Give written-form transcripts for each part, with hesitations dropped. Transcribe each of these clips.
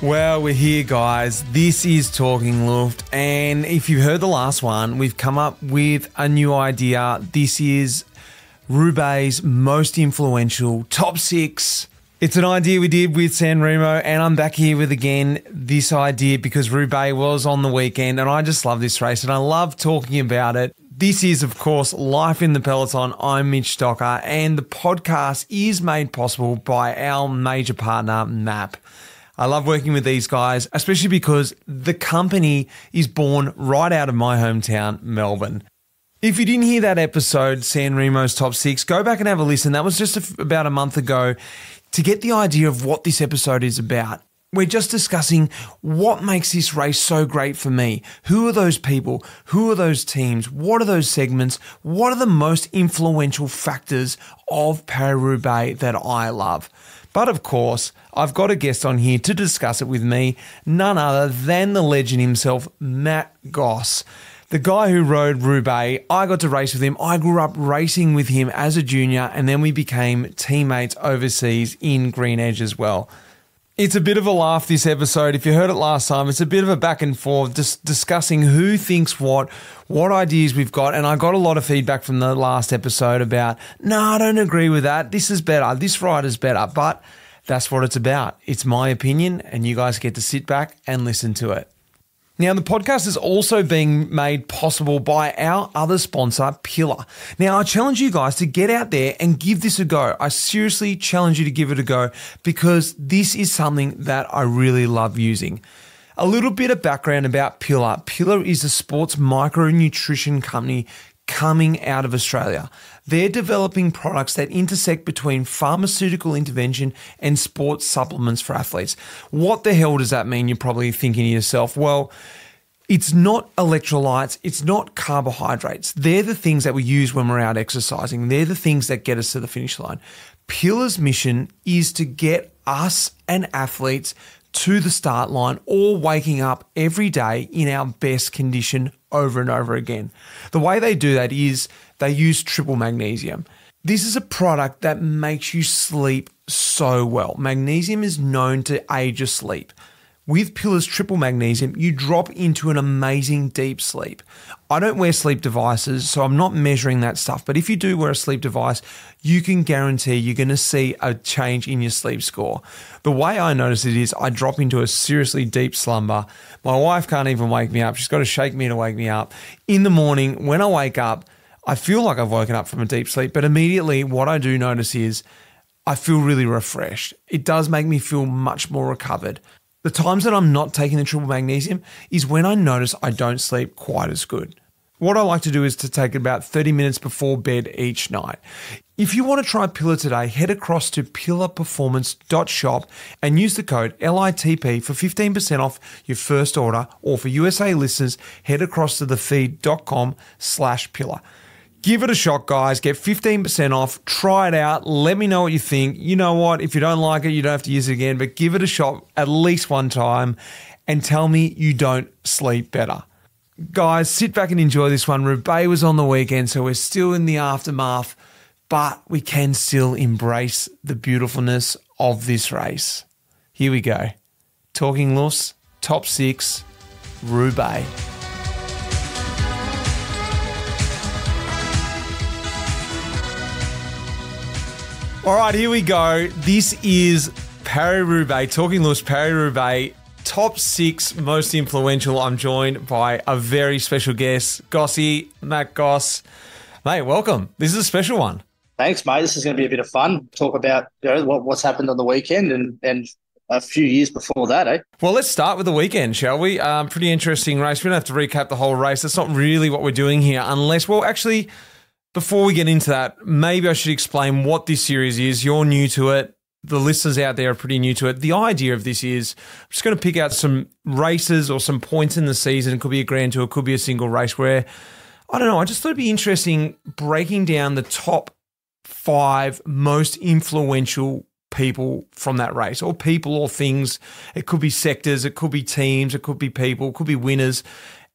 Well, we're here, guys. This is Talking Luft, and if you heard the last one, we've come up with a new idea. This is Roubaix's most influential top six. It's an idea we did with San Remo, and I'm back here with, again, this idea because Roubaix was on the weekend, and I just love this race, and I love talking about it. This is, of course, Life in the Peloton. I'm Mitch Stocker, and the podcast is made possible by our major partner, MAAP. I love working with these guys, especially because the company is born right out of my hometown, Melbourne. If you didn't hear that episode, San Remo's Top 6, go back and have a listen. That was just about a month ago to get the idea of what this episode is about. We're just discussing what makes this race so great for me. Who are those people? Who are those teams? What are those segments? What are the most influential factors of Paris Roubaix that I love? But of course, I've got a guest on here to discuss it with me, none other than the legend himself, Matt Goss. The guy who rode Roubaix. I got to race with him. I grew up racing with him as a junior, and then we became teammates overseas in Green Edge as well. It's a bit of a laugh, this episode. If you heard it last time, it's a bit of a back and forth, just discussing who thinks what ideas we've got. And I got a lot of feedback from the last episode about, no, I don't agree with that. This is better. This rider's better. But that's what it's about. It's my opinion, and you guys get to sit back and listen to it. Now, the podcast is also being made possible by our other sponsor, Pillar. Now, I challenge you guys to get out there and give this a go. I seriously challenge you to give it a go because this is something that I really love using. A little bit of background about Pillar. Pillar is a sports micronutrition company coming out of Australia. They're developing products that intersect between pharmaceutical intervention and sports supplements for athletes. What the hell does that mean? You're probably thinking to yourself, well, it's not electrolytes, it's not carbohydrates. They're the things that we use when we're out exercising. They're the things that get us to the finish line. Pillar's mission is to get us and athletes to the start line, all waking up every day in our best condition over and over again. The way they do that is they use triple magnesium. This is a product that makes you sleep so well. Magnesium is known to aid your sleep. With Pillar's triple magnesium, you drop into an amazing deep sleep. I don't wear sleep devices, so I'm not measuring that stuff. But if you do wear a sleep device, you can guarantee you're going to see a change in your sleep score. The way I notice it is I drop into a seriously deep slumber. My wife can't even wake me up. She's got to shake me to wake me up. In the morning, when I wake up, I feel like I've woken up from a deep sleep. But immediately what I do notice is I feel really refreshed. It does make me feel much more recovered. The times that I'm not taking the triple magnesium is when I notice I don't sleep quite as good. What I like to do is to take it about 30 minutes before bed each night. If you want to try Pillar today, head across to pillarperformance.shop and use the code LITP for 15% off your first order, or for USA listeners, head across to thefeed.com/pillar. Give it a shot, guys. Get 15% off. Try it out. Let me know what you think. You know what? If you don't like it, you don't have to use it again, but give it a shot at least one time and tell me you don't sleep better. Guys, sit back and enjoy this one. Roubaix was on the weekend, so we're still in the aftermath, but we can still embrace the beautifulness of this race. Here we go. Talking Luft's Top 6, Roubaix. All right, here we go. This is Paris Roubaix, Talking Luft's Paris Roubaix, Top 6 most influential. I'm joined by a very special guest, Gossy, Matt Goss. Mate, welcome. This is a special one. Thanks, mate. This is going to be a bit of fun. Talk about what's happened on the weekend and a few years before that, eh? Well, let's start with the weekend, shall we? Pretty interesting race. We don't have to recap the whole race. That's not really what we're doing here unless, well, actually, before we get into that, maybe I should explain what this series is. You're new to it. The listeners out there are pretty new to it. The idea of this is I'm just going to pick out some races or some points in the season. It could be a Grand Tour, it could be a single race where, I don't know, I just thought it'd be interesting breaking down the top 5 most influential people from that race, or people or things. It could be sectors, it could be teams, it could be people, it could be winners.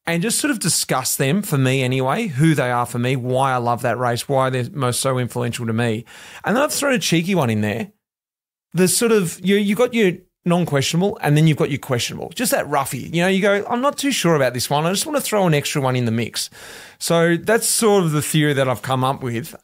And just sort of discuss them, for me anyway, who they are for me, why I love that race, why they're most so influential to me. And then I've thrown a cheeky one in there. The sort of, you got your non-questionable, and then you've got your questionable. Just that roughie. You go, I'm not too sure about this one. I just want to throw an extra one in the mix. So that's sort of the theory that I've come up with.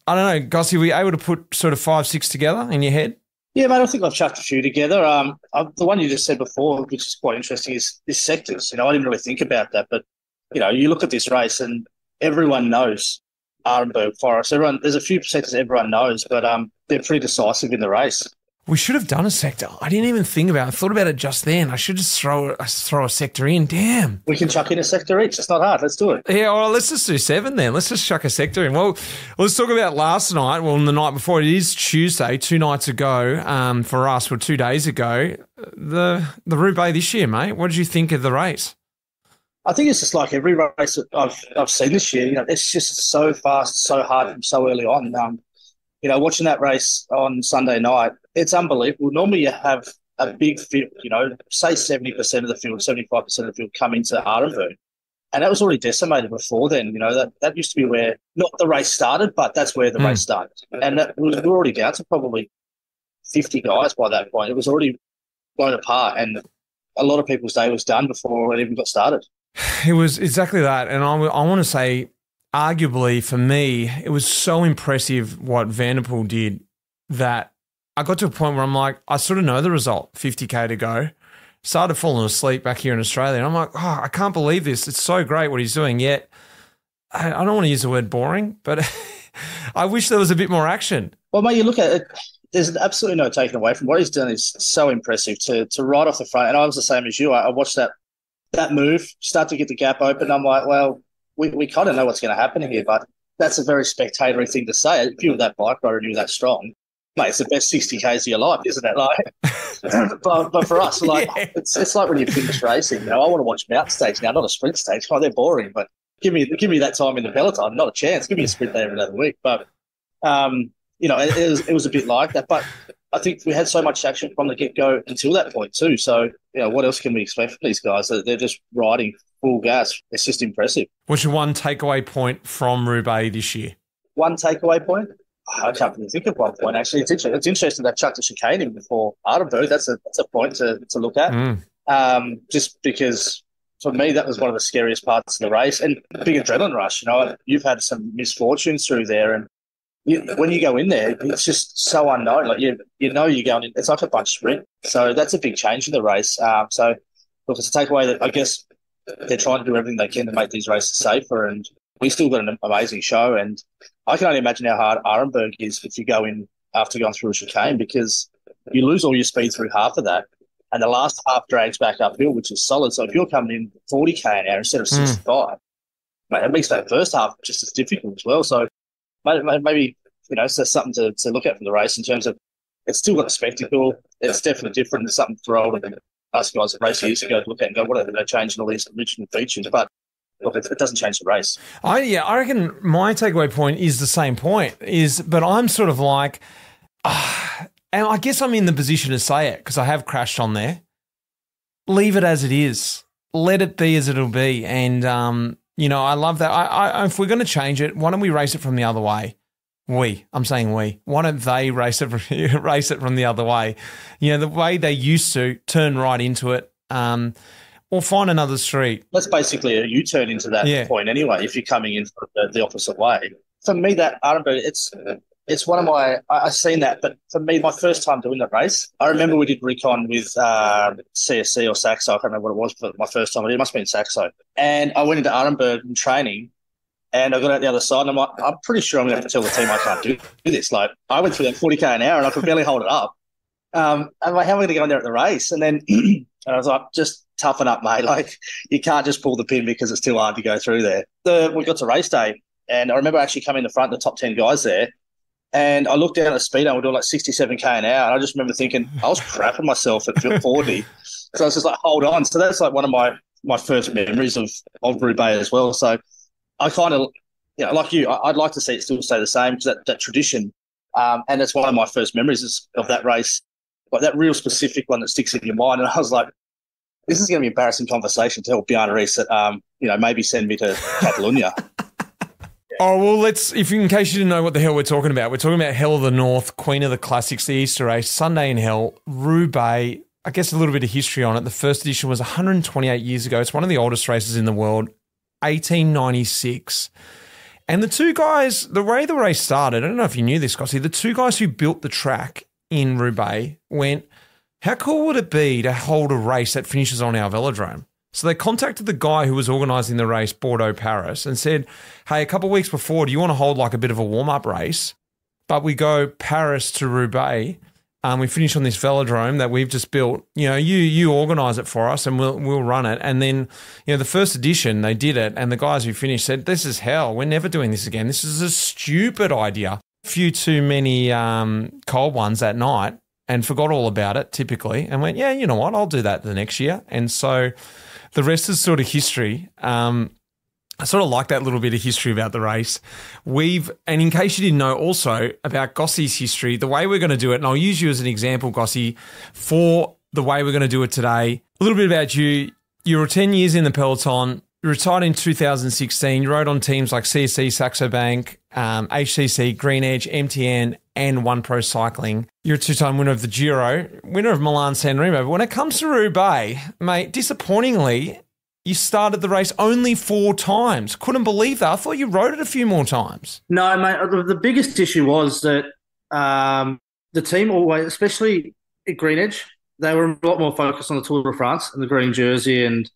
I don't know, Gossy, were you able to put sort of 5, 6 together in your head? Yeah, mate, I think I've chucked a few together. The one you just said before, which is quite interesting, is sectors. I didn't really think about that, but, you look at this race and everyone knows Arenberg Forest. There's a few sectors everyone knows, but they're pretty decisive in the race. We should have done a sector. I didn't even think about it. I thought about it just then. I should just throw a sector in. Damn. We can chuck in a sector each. It's not hard. Let's do it. Yeah, well, let's just do 7 then. Let's just chuck a sector in. Well, let's talk about last night. Well, the night before. It is Tuesday, 2 nights ago for us, 2 days ago. The Roubaix this year, mate. What did you think of the race? I think it's just like every race that I've seen this year. It's just so fast, so hard from so early on. Watching that race on Sunday night, it's unbelievable. Normally you have a big field, say 70% of the field, 75% of the field come into Arenberg. And that was already decimated before then. That used to be where, not the race started, but that's where the race started. And we were already down to probably 50 guys by that point. It was already blown apart. And a lot of people's day was done before it even got started. It was exactly that. And I want to say, arguably for me, it was so impressive what Vanderpool did that I got to a point where I'm like, I sort of know the result, 50K to go. Started falling asleep back here in Australia. And I'm like, I can't believe this. It's so great what he's doing. Yet, I don't want to use the word boring, but I wish there was a bit more action. Well, mate, you look at it, there's absolutely no taking away from what he's done. Is so impressive to right off the front. And I was the same as you. I watched that move, start to get the gap open. I'm like, well, we kind of know what's going to happen here, but that's a very spectator thing to say. If you were that bike rider and you were that strong, mate, it's the best 60 Ks of your life, isn't it? But for us, it's like when you finish racing. I want to watch mountain stage now, not a sprint stage. They're boring, but give me that time in the Peloton, not a chance. Give me a sprint there every other week. But it was a bit like that. But I think we had so much action from the get-go until that point too. So, what else can we expect from these guys? They're just riding full gas. It's just impressive. What's your one takeaway point from Roubaix this year? One takeaway point? I can't really think of one point, actually. It's interesting they've chucked a chicane in before Arenberg. That's a point to look at. Just because, for me, that was one of the scariest parts of the race. And a big adrenaline rush. You've had some misfortunes through there, and when you go in there, it's just so unknown. Like you're going in. It's like a bunch sprint. So that's a big change in the race. So look, it's a takeaway that I guess they're trying to do everything they can to make these races safer. And we still got an amazing show. And I can only imagine how hard Arenberg is if you go in after going through a chicane, because you lose all your speed through half of that. And the last half drags back uphill, which is solid. So if you're coming in 40K an hour instead of 65, mate, it makes that first half just as difficult as well. So maybe so something to look at from the race in terms of it's still got a spectacle. It's definitely different. It's something for older than us guys that race years ago to look at and go, what are they changing all these original features? But look, it doesn't change the race. I reckon my takeaway point is the same point. But I'm sort of like, and I guess I'm in the position to say it because I have crashed on there. Leave it as it is. Let it be as it'll be. And I love that. I if we're going to change it, why don't we race it from the other way? I'm saying we. Why don't they race it from the other way? The way they used to, turn right into it, or find another street. That's basically a U-turn into that point anyway, if you're coming in the opposite way. For me, that Arenberg, it's one of my – I've seen that, but for me, my first time doing that race, I remember we did recon with CSC or Saxo. I can't remember what it was for my first time. It must have been Saxo. And I went into Arenberg in training, and I got out the other side, and I'm like, I'm pretty sure I'm going to have to tell the team I can't do this. Like, I went through that 40K an hour, and I could barely hold it up. I'm like, how am I going to go in there at the race? And then and I was like, just toughen up, mate. Like, you can't just pull the pin because it's too hard to go through there. We got to race day, and I remember actually coming in the front, the top 10 guys there, and I looked down at the speedo, and we're doing like 67K an hour, and I just remember thinking, I was crapping myself at 40. So I was just like, hold on. So that's like one of my first memories of Roubaix as well. So I kind of, like you, I'd like to see it still stay the same because that tradition, and it's one of my first memories of that race, like that real specific one that sticks in your mind. And I was like, this is going to be an embarrassing conversation to tell Bjarne Reese that, maybe send me to Catalonia. Oh, well, in case you didn't know what the hell we're talking about Hell of the North, Queen of the Classics, the Easter race, Sunday in Hell, Roubaix, I guess, a little bit of history on it. The first edition was 128 years ago. It's one of the oldest races in the world, 1896. And the two guys, the way the race started, I don't know if you knew this, Gossy, the two guys who built the track in Roubaix went, how cool would it be to hold a race that finishes on our velodrome? So they contacted the guy who was organising the race, Bordeaux, Paris, and said, hey, a couple of weeks before, do you want to hold like a bit of a warm-up race? But we go Paris to Roubaix. We finish on this velodrome that we've just built. You know, you organise it for us and we'll run it. And then, you know, the first edition, they did it, and the guys who finished said, this is hell. We're never doing this again. This is a stupid idea. A few too many cold ones that night and forgot all about it typically and went, yeah, you know what, I'll do that the next year. And so the rest is sort of history. I sort of like that little bit of history about the race. And in case you didn't know also about Gossy's history, the way we're going to do it, and I'll use you as an example, Gossy, for the way we're going to do it today. A little bit about you. You were 10 years in the Peloton. You retired in 2016. You rode on teams like CSC, Saxo Bank, HCC, Green Edge, MTN, and One Pro Cycling. You're a two-time winner of the Giro, winner of Milan-San Remo. But when it comes to Roubaix, mate, disappointingly, you started the race only 4 times. Couldn't believe that. I thought you rode it a few more times. No, mate, the biggest issue was that the team always, especially at Green Edge, they were a lot more focused on the Tour de France and the green jersey and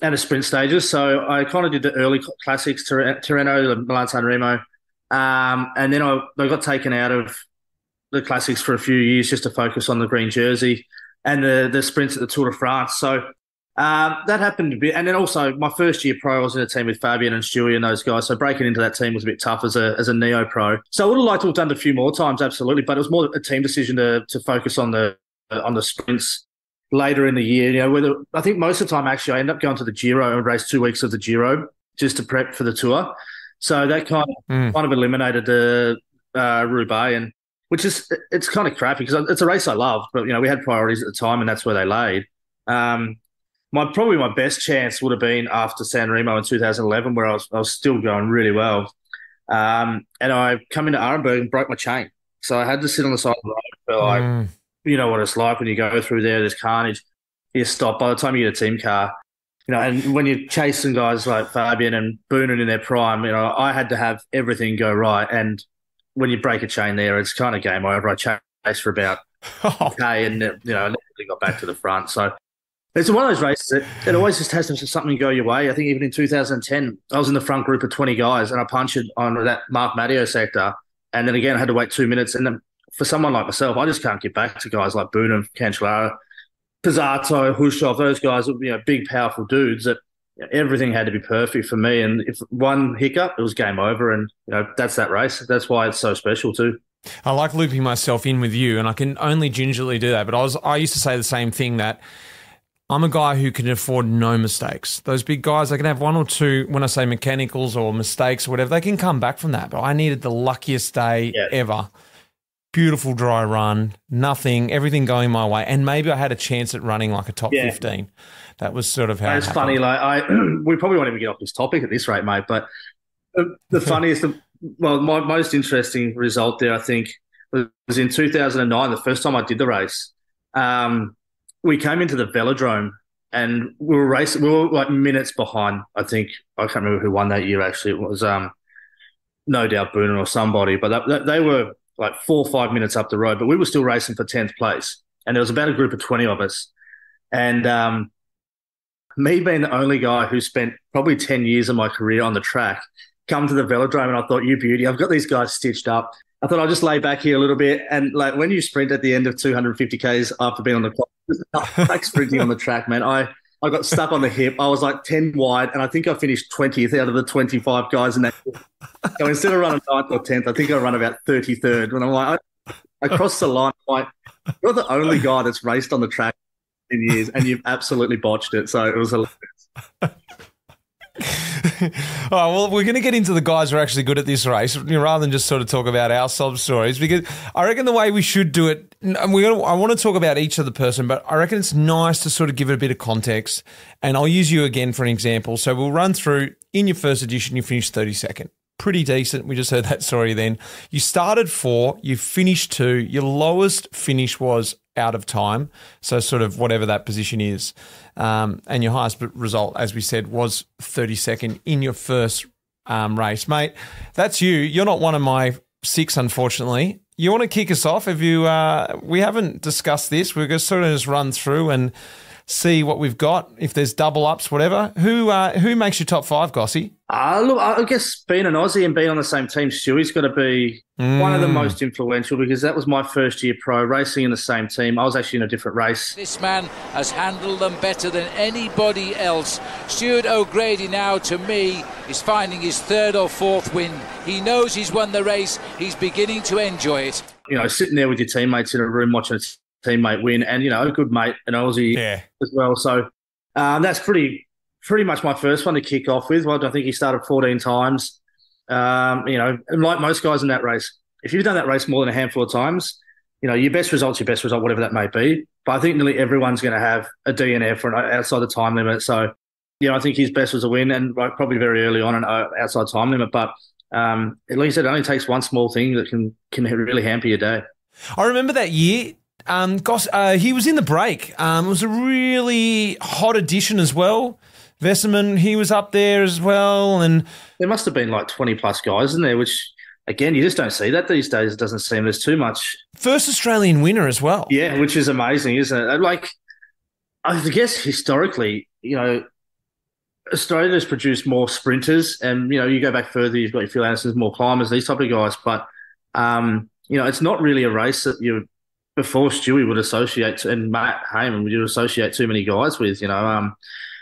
the sprint stages. So I kind of did the early classics, Tirreno, the Milan-San Remo, and then I got taken out of the classics for a few years just to focus on the green jersey and the sprints at the Tour de France. So that happened a bit. And then also my first year pro, I was in a team with Fabian and Stuart and those guys. So breaking into that team was a bit tough as a neo pro. So I would have liked to have done it a few more times, absolutely. But it was more a team decision to focus on the sprints later in the year. You know, I think most of the time actually I ended up going to the Giro and raced 2 weeks of the Giro just to prep for the Tour. So that kind of eliminated the Roubaix, and it's kind of crappy because it's a race I loved, but you know we had priorities at the time and that's where they laid. Probably my best chance would have been after San Remo in 2011, where I was still going really well, and I come into Arenberg and broke my chain, so I had to sit on the side of the road for like, you know what it's like when you go through there. There's carnage. You stop by the time you get a team car, you know, and when you're chasing guys like Fabian and Boonen in their prime, you know, I had to have everything go right, and when you break a chain there, it's kind of game over. I chased for about okay, and you know, I never really got back to the front, so. It's one of those races that it always just has something go your way. I think even in 2010, I was in the front group of 20 guys and I punched on that Mark Matteo sector. And then again, I had to wait 2 minutes. And then for someone like myself, I just can't get back to guys like Boonen, Cancellara, Pizzato, Hushov, those guys, you know, big, powerful dudes that everything had to be perfect for me. And if one hiccup, it was game over. And, you know, that's that race. That's why it's so special too. I like looping myself in with you, and I can only gingerly do that. But I used to say the same thing, that I'm a guy who can afford no mistakes. Those big guys, they can have 1 or 2, when I say mechanicals or mistakes or whatever, they can come back from that. But I needed the luckiest day ever. Beautiful dry run, nothing, everything going my way. And maybe I had a chance at running like a top 15. That was sort of how it's funny. Like we probably won't even get off this topic at this rate, mate. But the funniest, my most interesting result there, I think, was in 2009, the first time I did the race. We came into the velodrome and we were racing. We were like minutes behind. I think I can't remember who won that year. Actually, it was no doubt Boonen or somebody. But they were like 4 or 5 minutes up the road. But we were still racing for 10th place, and there was about a group of 20 of us. And me being the only guy who spent probably 10 years of my career on the track, come to the velodrome, and I thought, you beauty, I've got these guys stitched up. I thought I'll just lay back here a little bit. And like when you sprint at the end of 250 Ks after being on the clock, like sprinting on the track, man, I got stuck on the hip. I was like 10 wide, and I think I finished 20th out of the 25 guys in that. So instead of running 9th or 10th, I think I run about 33rd. When I'm like, I crossed the line, I'm like, you're the only guy that's raced on the track in years, and you've absolutely botched it. So it was hilarious. All right, well, we're going to get into the guys who are actually good at this race rather than just sort of talk about our sob stories, because I reckon the way we should do it, I want to talk about each of the person, but I reckon it's nice to sort of give it a bit of context, and I'll use you again for an example. So we'll run through, in your first edition, you finished 32nd. pretty decent. We just heard that story then. You started 4, you finished 2. Your lowest finish was out of time, so sort of whatever that position is. And your highest result, as we said, was 32nd in your first race. Mate, that's you. You're not one of my 6, unfortunately. You want to kick us off? Have you? We haven't discussed this. We're going to sort of just run through and see what we've got, if there's double ups, whatever. Who makes your top 5, Gossy? Look, I guess being an Aussie and being on the same team, Stewie's got to be one of the most influential, because that was my first year pro, racing in the same team. I was actually in a different race. This man has handled them better than anybody else. Stuart O'Grady now, to me, is finding his 3rd or 4th win. He knows he's won the race. He's beginning to enjoy it. You know, sitting there with your teammates in a room watching a teammate win, and, you know, a good mate, an Aussie as well. So that's pretty much my first one to kick off with. Well, I think he started 14 times. You know, and like most guys in that race, if you've done that race more than a handful of times, you know, your best result's your best result, whatever that may be. But I think nearly everyone's going to have a DNF or an outside the time limit. So, you know, I think his best was a win, and probably very early on an outside time limit. But at least it only takes one small thing that can really hamper your day. I remember that year. Goss, he was in the break. It was a really hot edition as well. Vesserman, he was up there as well. And there must have been like 20-plus guys in there, which, again, you just don't see that these days. It doesn't seem there's too much. First Australian winner as well. Yeah, which is amazing, isn't it? Like, I guess historically, you know, Australia's produced more sprinters, and, you know, you go back further, you've got your Phil Andersons, more climbers, these type of guys. But, you know, it's not really a race that before Stewie would associate, and Matt Heyman would associate too many guys with. You know,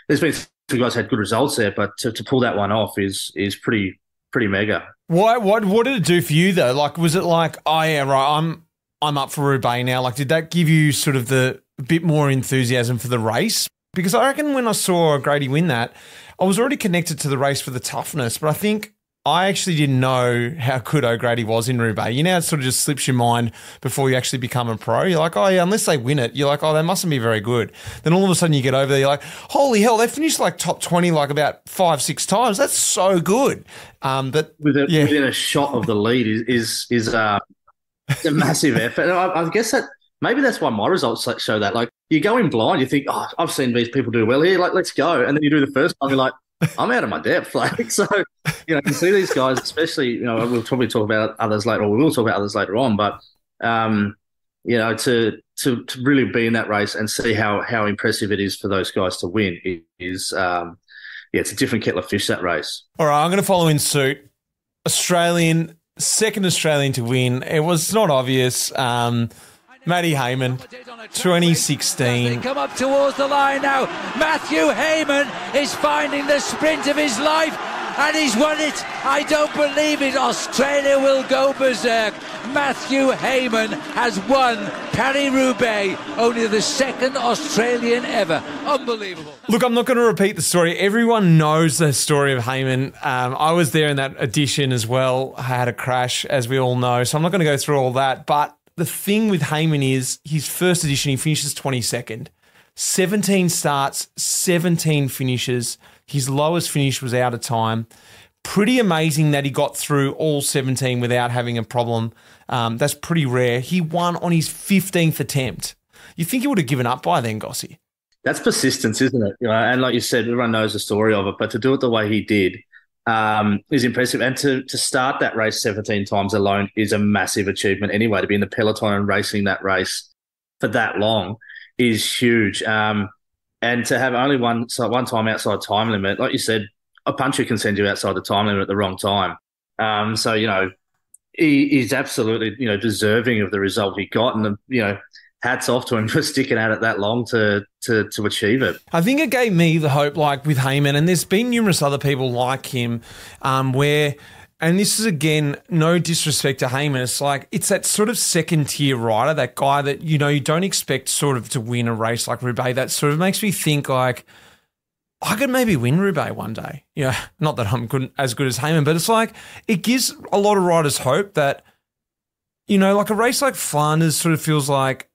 there's been two guys had good results there, but to pull that one off is pretty mega. What did it do for you though? Like, was it like, oh yeah, right, I'm up for Roubaix now? Like, did that give you sort of the bit more enthusiasm for the race? Because I reckon when I saw Grady win that, I was already connected to the race for the toughness, but I think I actually didn't know how good O'Grady was in Roubaix. You know, it sort of just slips your mind before you actually become a pro. You're like, oh yeah, unless they win it, you're like, oh, they mustn't be very good. Then all of a sudden you get over there, you're like, holy hell, they finished like top 20 like about 5-6 times. That's so good. But within a shot of the lead is a massive effort. And I guess that maybe that's why my results show that. Like, you go in blind, you think, oh, I've seen these people do well here. Like, let's go. And then you do the first time, you're like, I'm out of my depth. Like, so, you know, you see these guys, especially, you know, we'll probably talk about others later, or we will talk about others later on, but, you know, to really be in that race and see how impressive it is for those guys to win is, it's a different kettle of fish, that race. All right, I'm going to follow in suit. Second Australian to win. It was not obvious. Matty Heyman, 2016. They come up towards the line now. Matthew Heyman is finding the sprint of his life, and he's won it. I don't believe it. Australia will go berserk. Matthew Heyman has won Paris Roubaix, only the second Australian ever. Unbelievable. Look, I'm not going to repeat the story. Everyone knows the story of Heyman. I was there in that edition as well. I had a crash, as we all know, so I'm not going to go through all that, but the thing with Heyman is his first edition, he finishes 22nd. 17 starts, 17 finishes. His lowest finish was out of time. Pretty amazing that he got through all 17 without having a problem. That's pretty rare. He won on his 15th attempt. You think he would have given up by then, Gossy? That's persistence, isn't it? You know, and like you said, everyone knows the story of it, but to do it the way he did, is impressive. And to start that race 17 times alone is a massive achievement anyway. To be in the Peloton and racing that race for that long is huge. And to have only one time outside time limit, like you said, a puncher can send you outside the time limit at the wrong time. So, you know, he's absolutely, you know, deserving of the result he got. And, you know, hats off to him for sticking at it that long to achieve it. I think it gave me the hope, like with Heyman, and there's been numerous other people like him where, and this is, again, no disrespect to Heyman, it's like, it's that sort of second-tier rider, that guy that, you know, you don't expect sort of to win a race like Roubaix. That sort of makes me think, like, I could maybe win Roubaix one day. You know, not that I'm as good as Heyman, but it's like, it gives a lot of riders hope that, you know, like a race like Flanders sort of feels like,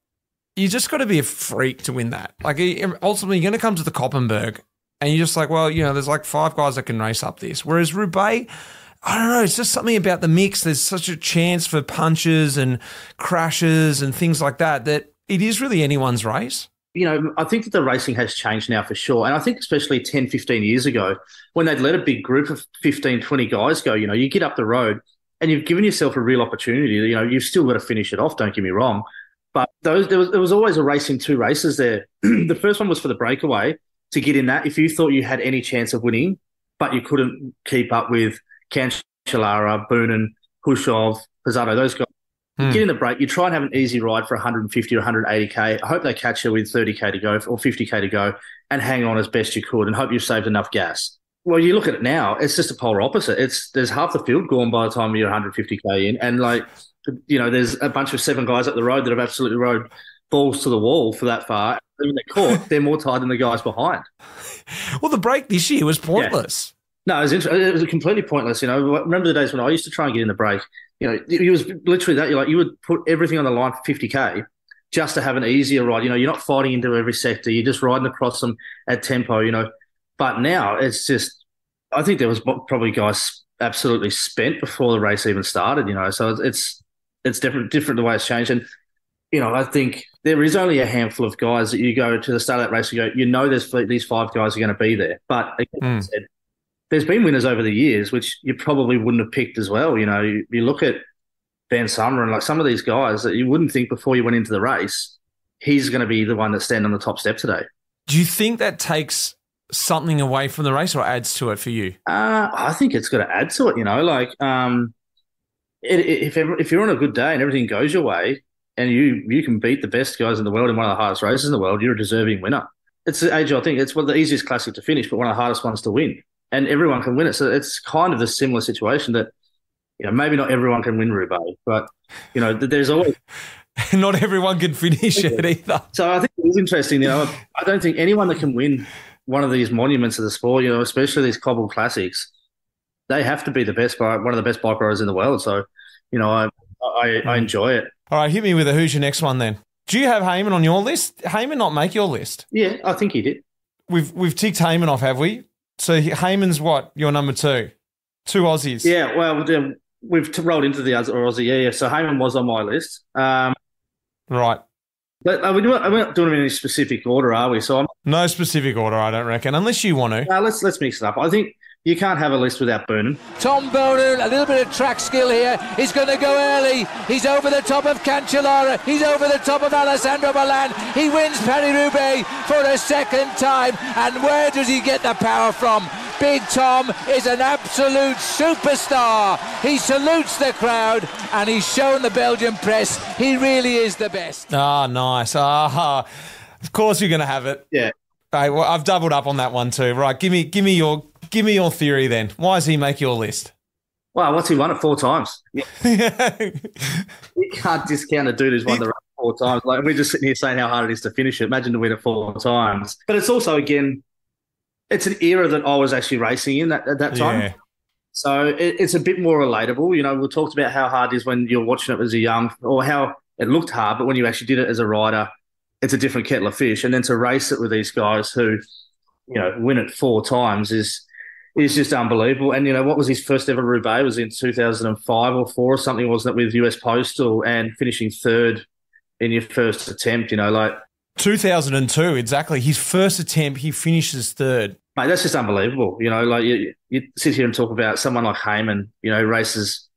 you just got to be a freak to win that. Like, ultimately, you're going to come to the Koppenberg and you're just like, well, you know, there's like 5 guys that can race up this. Whereas Roubaix, I don't know, it's just something about the mix. There's such a chance for punches and crashes and things like that it is really anyone's race. I think that the racing has changed now for sure. And I think especially 10, 15 years ago, when they'd let a big group of 15, 20 guys go, you get up the road and you've given yourself a real opportunity. You've still got to finish it off, don't get me wrong. But there was always a race in two races there. The first one was for the breakaway, to get in that. If you thought you had any chance of winning, but you couldn't keep up with Cancellara, Boonen, Hushov, Pizzato, those guys, get in the break, you try and have an easy ride for 150 or 180K. I hope they catch you with 30K to go or 50K to go and hang on as best you could and hope you've saved enough gas. Well, you look at it now, it's just a polar opposite. There's half the field gone by the time you're 150K in. And there's a bunch of 7 guys up the road that have absolutely rode balls to the wall for that far. When they're caught, they're more tired than the guys behind. Well, the break this year was pointless. Yeah. No, it was completely pointless. Remember the days when I used to try and get in the break. It was literally that. You would put everything on the line for 50K just to have an easier ride. You're not fighting into every sector. You're just riding across them at tempo. But now it's just. I think there was probably guys absolutely spent before the race even started. So it's different the way it's changed. And I think there is only a handful of guys that you go to the start of that race and go, there's these 5 guys are going to be there. But again, I said, there's been winners over the years, which you probably wouldn't have picked as well. You look at Van Summer and some of these guys that you wouldn't think before you went into the race, he's going to be the one that's standing on the top step today. Do you think that takes something away from the race or adds to it for you? I think it's got to add to it, if you're on a good day and everything goes your way and you can beat the best guys in the world in one of the hardest races in the world, you're a deserving winner. It's the age, I think. It's one of the easiest classic to finish, but one of the hardest ones to win. And everyone can win it. So it's kind of the similar situation that, maybe not everyone can win Roubaix, but, there's always... Not everyone can finish it either. So I think it is interesting. I don't think anyone that can win one of these monuments of the sport, especially these cobbled classics, they have to be one of the best bike riders in the world. So, I enjoy it. All right, hit me with who's your next one then? Do you have Heyman on your list? Heyman not make your list? Yeah, I think he did. We've ticked Heyman off, have we? So Heyman's what? Your number 2? 2 Aussies. Yeah, well, we've rolled into the other Aussie. Yeah. So Heyman was on my list. Right. But we're not doing them in any specific order, are we? So no specific order, I don't reckon, unless you want to. Let's mix it up. I think you can't have a list without Boonen. Tom Boonen, a little bit of track skill here. He's going to go early. He's over the top of Cancellara. He's over the top of Alessandro Milan. He wins Paris Roubaix for a second time. And where does he get the power from? Big Tom is an absolute superstar. He salutes the crowd and he's shown the Belgian press he really is the best. Ah, nice. Of course you're going to have it. Yeah. Hey, well, I've doubled up on that one too. Right, give me your theory then. Why does he make your list? Well, what's he won it 4 times? Yeah. You can't discount a dude who's won the race 4 times. Like, we're just sitting here saying how hard it is to finish it. Imagine to win it 4 times. But it's also, again, it's an era that I was actually racing in at that time. Yeah. So it's a bit more relatable. We talked about how hard it is when you're watching it as a young, or how it looked hard, but when you actually did it as a rider, it's a different kettle of fish. And then to race it with these guys who, win it 4 times is just unbelievable. And, what was his first ever Roubaix? It was in 2005 or 4 or something, wasn't it, with US Postal, and finishing 3rd in your first attempt, 2002, exactly. His first attempt, he finishes 3rd. Mate, that's just unbelievable. You sit here and talk about someone like Heyman, races,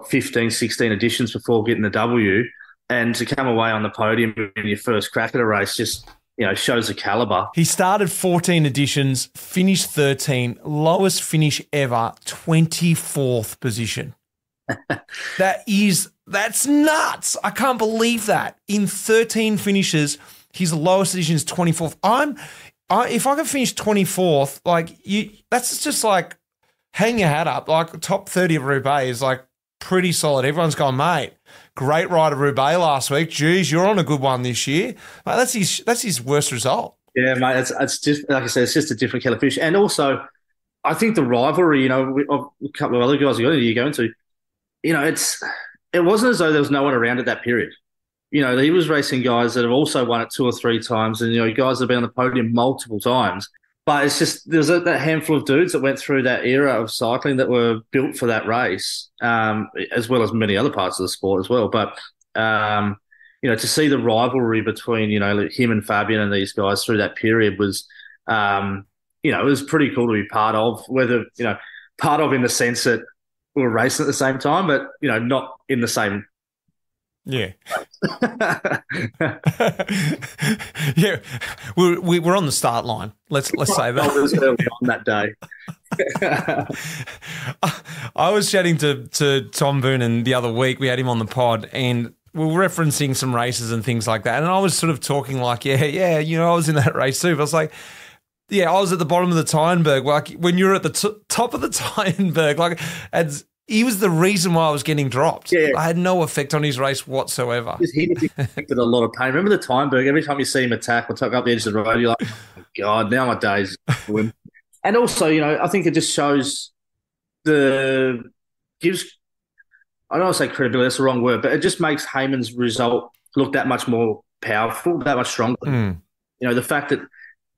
15, 16 editions before getting the W, and to come away on the podium in your first crack at a race just, shows the calibre. He started 14 editions, finished 13, lowest finish ever, 24th position. That's nuts. I can't believe that. In 13 finishes, his lowest edition is 24th. If I could finish 24th, that's just like hang your hat up. Like top 30 of Roubaix is like pretty solid. Everyone's going, mate, great ride of Roubaix last week. Geez, you're on a good one this year. Mate, that's his worst result. Yeah, mate, it's just, like I said, it's just a different kettle of fish. And also, I think the rivalry, of a couple of other guys you go into, it wasn't as though there was no one around at that period. He was racing guys that have also won it 2 or 3 times, and guys that have been on the podium multiple times. But it's just there's that handful of dudes that went through that era of cycling that were built for that race, as well as many other parts of the sport as well. But to see the rivalry between him and Fabian and these guys through that period was, it was pretty cool to be part of. Whether part of in the sense that we were racing at the same time, but not in the same. Yeah. Yeah. We're on the start line. Let's say that. I was early on that day. I was chatting to Tom Boonen the other week. We had him on the pod and we were referencing some races and things like that. And I was sort of talking like, I was in that race too. But I was like, I was at the bottom of the Tyenberg. Like when you're at the top of the Tyenberg, like he was the reason why I was getting dropped. Yeah. I had no effect on his race whatsoever. He inflicted a lot of pain. Remember the Tyenberg? Every time you see him attack or tuck up the edge of the road, you're like, oh, God, now my day's win. And also, I think it just shows gives, I don't want to say credibility, that's the wrong word, but it just makes Heyman's result look that much more powerful, that much stronger. The fact that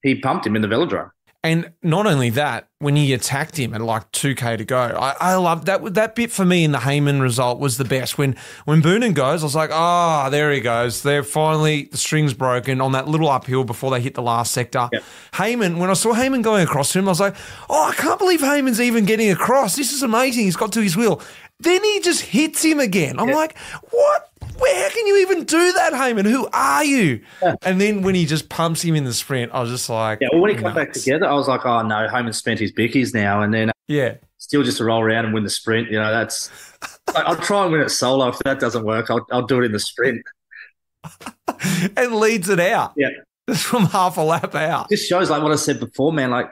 he pumped him in the velodrome. And not only that, when he attacked him at like 2K to go, I love that. That bit for me in the Heyman result was the best. When Boonen goes, I was like, there he goes. They're finally, the string's broken on that little uphill before they hit the last sector. Yep. Heyman, when I saw Heyman going across to him, I was like, I can't believe Heyman's even getting across. This is amazing. He's got to his wheel. Then he just hits him again. I'm like, what? How can you even do that, Heyman? Who are you? Yeah. And then when he just pumps him in the sprint, I was just like, when he came back together, I was like, oh no, Heyman spent his bickies now, and then still just to roll around and win the sprint. That's I'll try and win it solo. If that doesn't work, I'll do it in the sprint. And leads it out. Yeah, just from half a lap out. Just shows like what I said before, man. Like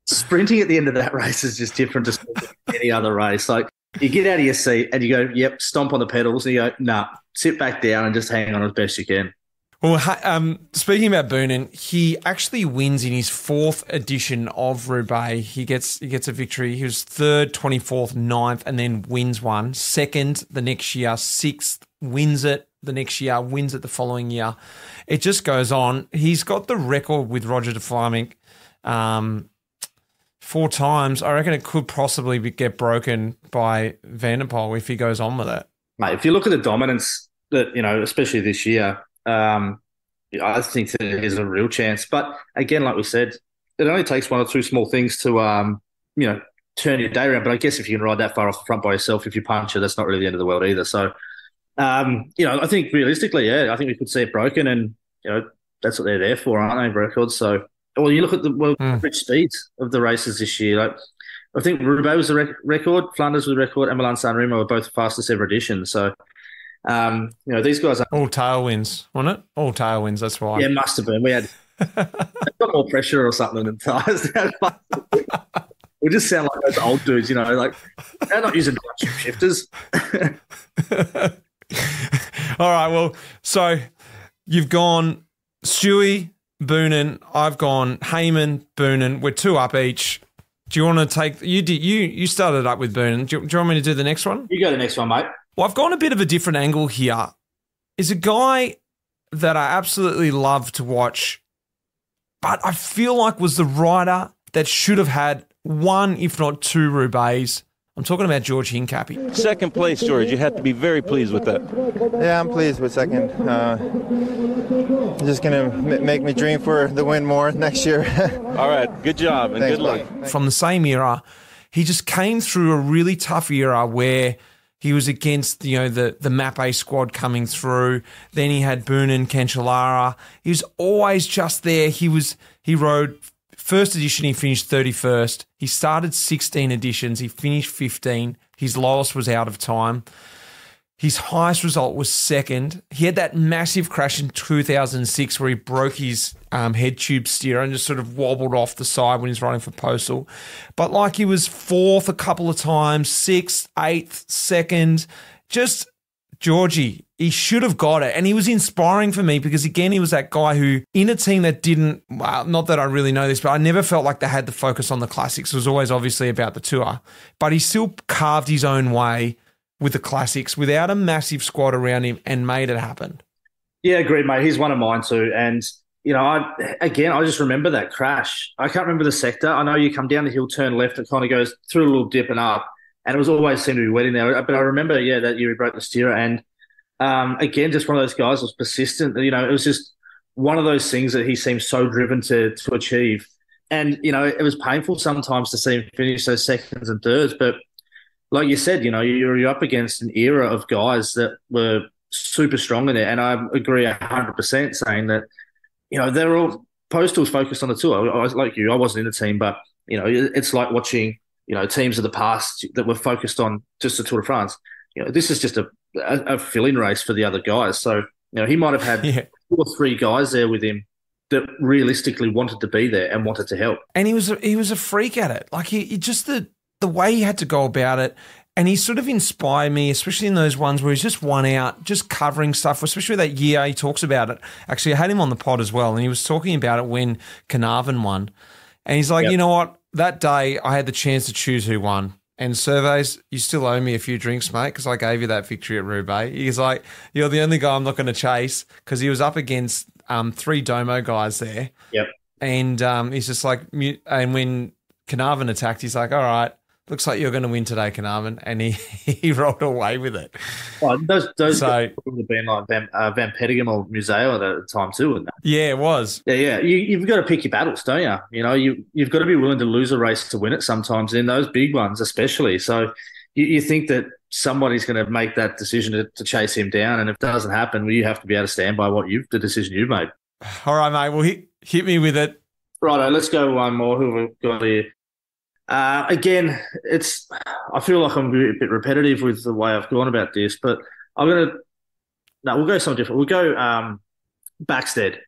sprinting at the end of that race is just different to any other race. Like you get out of your seat and you go, yep, stomp on the pedals, and you go, nah, sit back down and just hang on as best you can. Well, speaking about Boonen, he actually wins in his 4th edition of Roubaix. He gets a victory. He was 3rd, 24th, 9th, and then wins one. 2nd the next year, 6th, wins it the next year, wins it the following year. It just goes on. He's got the record with Roger de Vlaeminck 4 times. I reckon it could possibly get broken by Van der Poel if he goes on with it. Mate, if you look at the dominance that, especially this year, I think that there's a real chance. But again, like we said, it only takes 1 or 2 small things to, turn your day around. But I guess if you can ride that far off the front by yourself, if you punch it, that's not really the end of the world either. So, I think realistically, I think we could see it broken, and, that's what they're there for, aren't they, records? So, well, you look at the average speeds of the races this year. Like, I think Roubaix was the record, Flanders was the record, and Milan-San Remo were both the fastest ever editions. So, these guys are all tailwinds, wasn't it? All tailwinds. That's why. Yeah, it must have been. We had got more pressure or something than tires. We just sound like those old dudes, like they're not using chip shifters. All right. Well, so you've gone Stewie, Boonen. I've gone Heyman, Boonen. We're 2 up each. Do you want to take? You started up with Boonen. Do you want me to do the next one? You go the next one, mate. Well, I've gone a bit of a different angle here. Is a guy that I absolutely love to watch, but I feel like was the rider that should have had 1, if not 2 Roubaix. I'm talking about George Hincapie. 2nd place, George. You have to be very pleased with that. Yeah, I'm pleased with 2nd. Just going to make me dream for the win more next year. All right. Good job and good luck. From the same era, he just came through a really tough era where he was against, the MAAP squad coming through. Then he had Boonen, Cancellara. He was always just there. He rode 1st edition, he finished 31st. He started 16 editions. He finished 15. His lowest was out of time. His highest result was 2nd. He had that massive crash in 2006 where he broke his head tube steer and just sort of wobbled off the side when he's running for Postal. But he was 4th a couple of times, 6th, 8th, 2nd. Just Georgie, he should have got it. And he was inspiring for me because, again, he was that guy who, in a team that didn't, well, not that I really know this, but I never felt like they had the focus on the classics. It was always obviously about the tour. But he still carved his own way with the classics without a massive squad around him and made it happen. Yeah, agreed, mate. He's one of mine too. And, I just remember that crash. I can't remember the sector. I know you come down the hill, turn left, it kind of goes through a little dip and up, and it was always seemed to be wet in there. But I remember, that year he broke the steerer, and again, just one of those guys was persistent. It was just one of those things that he seemed so driven to achieve. And, it was painful sometimes to see him finish those seconds and thirds. But like you said, you're up against an era of guys that were super strong in it. And I agree 100% saying that, they're all – Postal's focused on the tour. I was like you, I wasn't in the team, but, it's like watching, teams of the past that were focused on just the Tour de France. This is just a fill-in race for the other guys. So, he might have had 2 or 3 guys there with him that realistically wanted to be there and wanted to help. And he was a freak at it. Like he just the way he had to go about it, and he sort of inspired me, especially in those ones where he's just one out, just covering stuff, especially that year he talks about it. Actually, I had him on the pod as well, and he was talking about it when Carnarvon won. And he's like, You know what? That day I had the chance to choose who won. And Surveys, you still owe me a few drinks, mate, because I gave you that victory at Roubaix. He's like, you're the only guy I'm not going to chase, because he was up against 3 Domo guys there. Yep. And he's just like, and when Carnarvon attacked, he's like, all right, looks like you're going to win today, Carnarvon. And he rolled away with it. Well, those guys would have been like Van Petegem or Museo at the time too, wouldn't they? Yeah, it was. Yeah. You've got to pick your battles, don't you? You've got to be willing to lose a race to win it sometimes, in those big ones especially. So you think that somebody's going to make that decision to chase him down, and if it doesn't happen, well, you have to be able to stand by the decision you've made. All right, mate. Well, hit me with it. Righto, let's go one more. Who have we got here? Again, I feel like I'm a bit repetitive with the way I've gone about this, but we'll go something different. We'll go Backstead.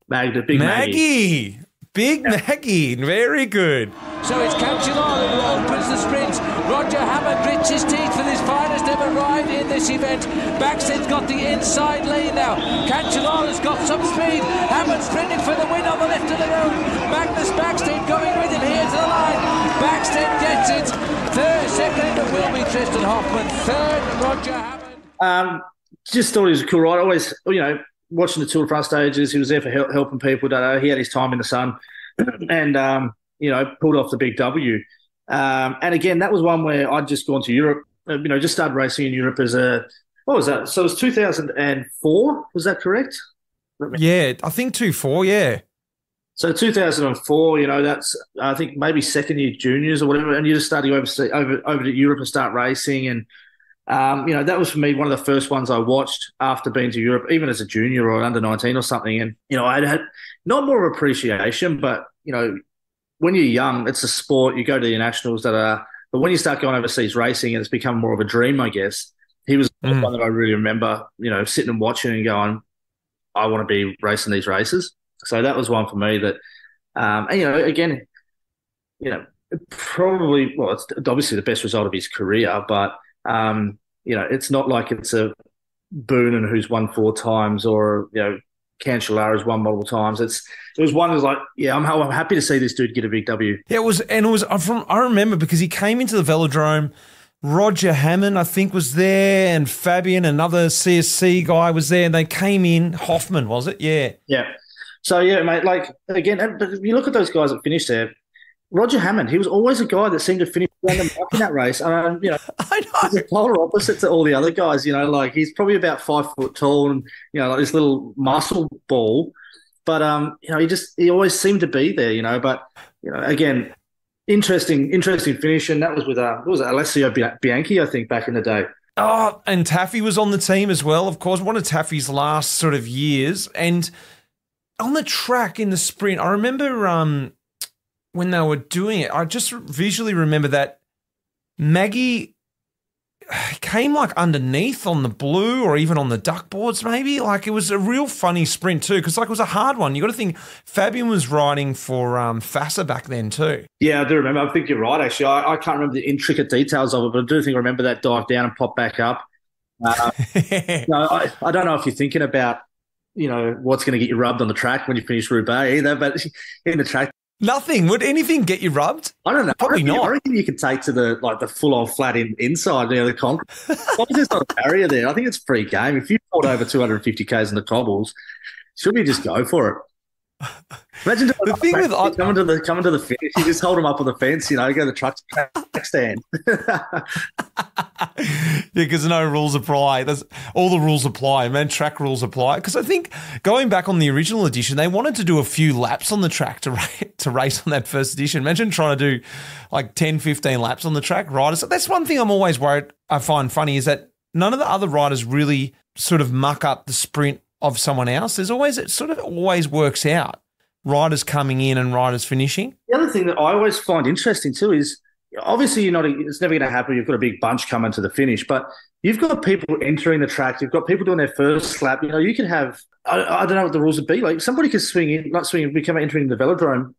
Big Maggie. Big Maggie. Very good. So it's Cancellara who opens the sprint. Roger Hammond grits his teeth for his finest ever ride in this event. Backstead's got the inside lane now. Cancellara's got some speed. Hammond sprinting for the win on the left of the road. Magnus Backstead going with him here to the line. Backstead gets it. Second it will be Tristan Hoffman. Third, Roger Hammond. Just thought he was a cool ride. Always, watching the Tour de France stages, he was there for helping people. He had his time in the sun and, pulled off the big W. And again, that was one where I'd just gone to Europe, just started racing in Europe what was that? So it was 2004, was that correct? Yeah, I think 2004, yeah. So 2004, that's, I think, maybe second year juniors or whatever, and you just started over to Europe and start racing. And, that was for me one of the first ones I watched after being to Europe, even as a junior or under 19 or something. And, I had not more appreciation, but, when you're young, it's a sport. You go to the nationals but when you start going overseas racing, and it's become more of a dream, I guess. He was the one that I really remember, sitting and watching and going, I want to be racing these races. So that was one for me that, probably, well, it's obviously the best result of his career, but, it's not like it's a Boonen who's won 4 times or, Cancellara's won multiple times. It was one that was like, I'm happy to see this dude get a big W. Yeah, I remember because he came into the velodrome. Roger Hammond, I think, was there, and Fabian, another CSC guy, was there, and they came in. Hoffman, was it? Yeah. Yeah. So, yeah, mate, like, again, if you look at those guys that finished there, Roger Hammond, he was always a guy that seemed to finish around the mark in that race. I know. He's the polar opposite to all the other guys, like he's probably about 5 foot tall and, like this little muscle ball. But, he always seemed to be there, but, again, interesting finish. And that was with, what was it, Alessio Bianchi, I think, back in the day. Oh, and Taffy was on the team as well, of course. One of Taffy's last sort of years. And on the track in the sprint, I remember when they were doing it, I just visually remember that Maggie came like underneath on the blue or even on the duck boards maybe. Like it was a real funny sprint too because like it was a hard one. You got to think Fabian was riding for Fassa back then too. Yeah, I do remember. I think you're right actually. I can't remember the intricate details of it, but I do think I remember that dive down and pop back up. I don't know if you're thinking about, what's going to get you rubbed on the track when you finish Roubaix either, but in the track, nothing. Would anything get you rubbed? I don't know. Probably not. I reckon you can take to the full-on flat inside, the concrete. There's not a barrier there. I think it's free game. If you pulled over 250 Ks in the cobbles, should we just go for it? Imagine The thing with coming to the finish, you just hold them up on the fence, go to the truck stand. Yeah, because no rules apply. All the rules apply, man. Track rules apply. Because I think going back on the original edition, they wanted to do a few laps on the track to race on that first edition. Imagine trying to do like 10, 15 laps on the track, riders. So that's one thing I'm always worried. I find funny is that none of the other riders really sort of muck up the sprint of someone else. It sort of always works out. Riders coming in and riders finishing. The other thing that I always find interesting too is obviously it's never going to happen. You've got a big bunch coming to the finish, but you've got people entering the track. You've got people doing their first lap. You can have, I don't know what the rules would be. Like somebody could become entering the velodrome,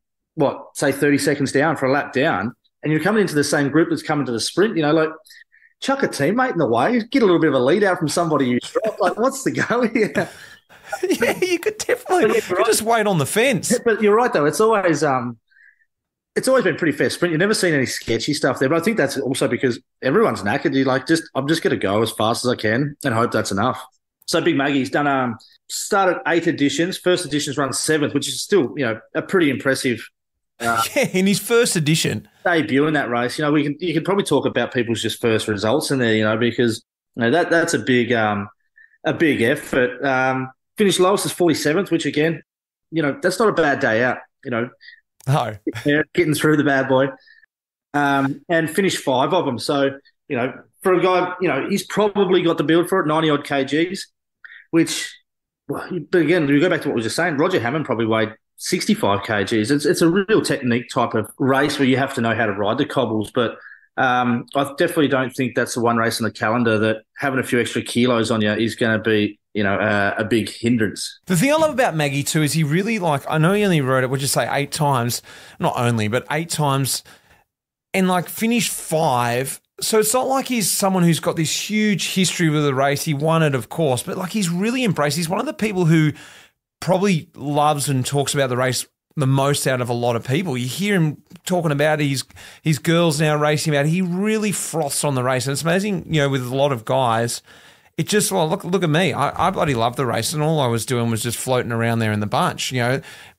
say 30 seconds down for a lap down, and you're coming into the same group that's coming to the sprint, like chuck a teammate in the way, get a little bit of a lead out from somebody you drop. Like, what's the go here? Yeah, you could definitely just wait on the fence. But you're right, though. It's always been pretty fair sprint. You've never seen any sketchy stuff there. But I think that's also because everyone's knackered. I'm just going to go as fast as I can and hope that's enough. So Big Maggie's done started 8 editions. First edition's run 7th, which is still a pretty impressive. In his first edition, debut in that race. You can probably talk about people's just first results in there. Because that's a big effort. Finished lowest is 47th, which again, that's not a bad day out. No, getting through the bad boy, and finished 5 of them. So for a guy, he's probably got the build for it, 90 odd kgs. But again, we go back to what we were just saying. Roger Hammond probably weighed 65 kgs. It's a real technique type of race where you have to know how to ride the cobbles, but. I definitely don't think that's the one race on the calendar that having a few extra kilos on you is going to be, a big hindrance. The thing I love about Maggie too is he really I know he only rode it, would you say 8 times, not only, but 8 times and finished 5. So it's not like he's someone who's got this huge history with the race. He won it, of course, but he's really embraced. He's one of the people who probably loves and talks about the race the most out of a lot of people. You hear him talking about his girls now racing about. He really froths on the race, and it's amazing. With a lot of guys, it just look at me. I bloody love the race, and all I was doing was just floating around there in the bunch.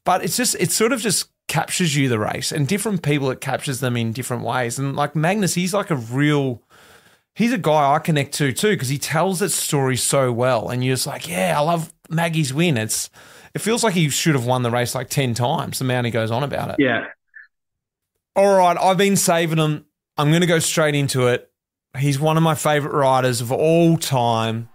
But it sort of just captures you, the race, and different people it captures them in different ways. And Magnus, he's a guy I connect to too because he tells that story so well, and you're just I love Maggie's win. It feels like he should have won the race 10 times, the amount he goes on about it. Yeah. All right, I've been saving him. I'm going to go straight into it. He's one of my favourite riders of all time.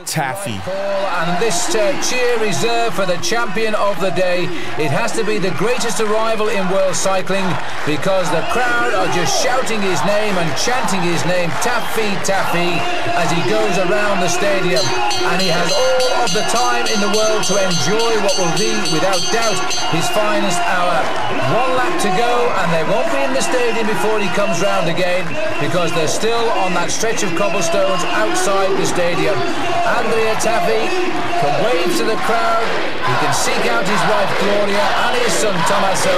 Taffy. Right, and this cheer reserved for the champion of the day. It has to be the greatest arrival in world cycling because the crowd are just shouting his name and chanting his name, Taffy, Taffy, as he goes around the stadium. And he has all of the time in the world to enjoy what will be, without doubt, his finest hour. 1 lap to go, and they won't be in the stadium before he comes round again because they're still on that stretch of cobblestones outside the stadium. Andrea Taffy can wave to the crowd. He can seek out his wife Gloria and his son Tommaso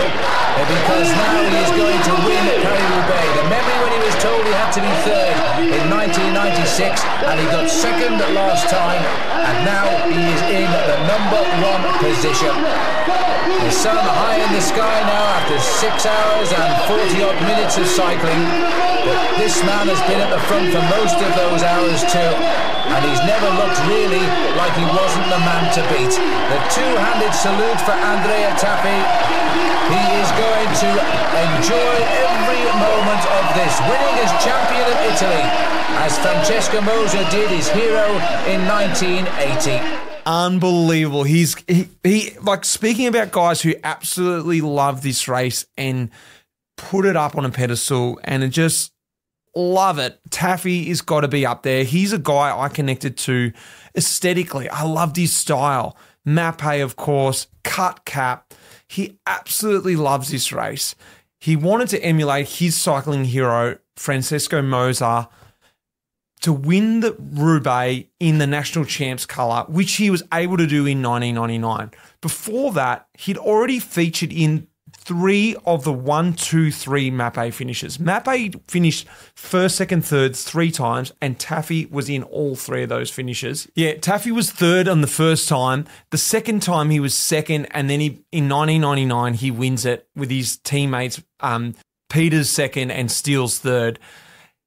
because now he is going to win Paris Roubaix. The memory when he was told he had to be 3rd in 1996 and he got 2nd last time, and now he is in the number 1 position. The sun high in the sky now after 6 hours and 40 odd minutes of cycling. But this man has been at the front for most of those hours too, and he's never looked really like he wasn't the man to beat. The 2-handed salute for Andrea Taffy. He is going to enjoy every moment of this, winning as champion of Italy, as Francesco Moser did his hero in 1980. Unbelievable. He speaking about guys who absolutely love this race and put it up on a pedestal and just love it. Taffy has got to be up there. He's a guy I connected to aesthetically. I loved his style. MAAP, of course, cut cap. He absolutely loves this race. He wanted to emulate his cycling hero, Francesco Moser, to win the Roubaix in the national champs colour, which he was able to do in 1999. Before that, he'd already featured in 3 of the 1, 2, 3 MAAP finishes. MAAP finished first, second, third 3 times, and Taffy was in all 3 of those finishes. Yeah, Taffy was third on the first time. The second time he was second, and then in 1999 he wins it with his teammates. Peter's second and Steele's third.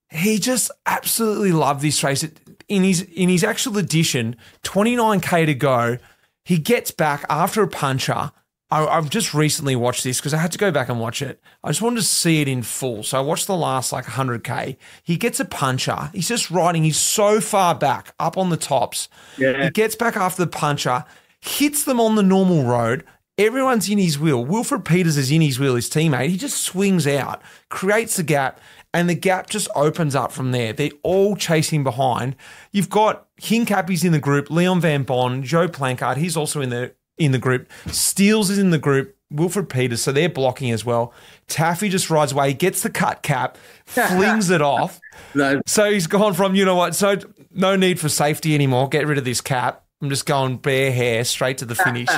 He just absolutely loved this race. In his actual edition, 29K to go, he gets back after a puncher. I've just recently watched this because I had to go back and watch it. I just wanted to see it in full. So I watched the last 100K. He gets a puncher. He's just riding. He's so far back up on the tops. Yeah. He gets back after the puncher, hits them on the normal road. Everyone's in his wheel. Wilfred Peters is in his wheel, his teammate. He just swings out, creates the gap, and the gap just opens up from there. They're all chasing behind. You've got Hincapie's in the group, Leon Van Bon, Joe Plankard, he's also in the group. Steeles is in the group, Wilfred Peters, so they're blocking as well. Taffy just rides away, gets the cut cap, flings it off. No. So he's gone from, you know what, so no need for safety anymore. Get rid of this cap. I'm just going bare hair straight to the finish.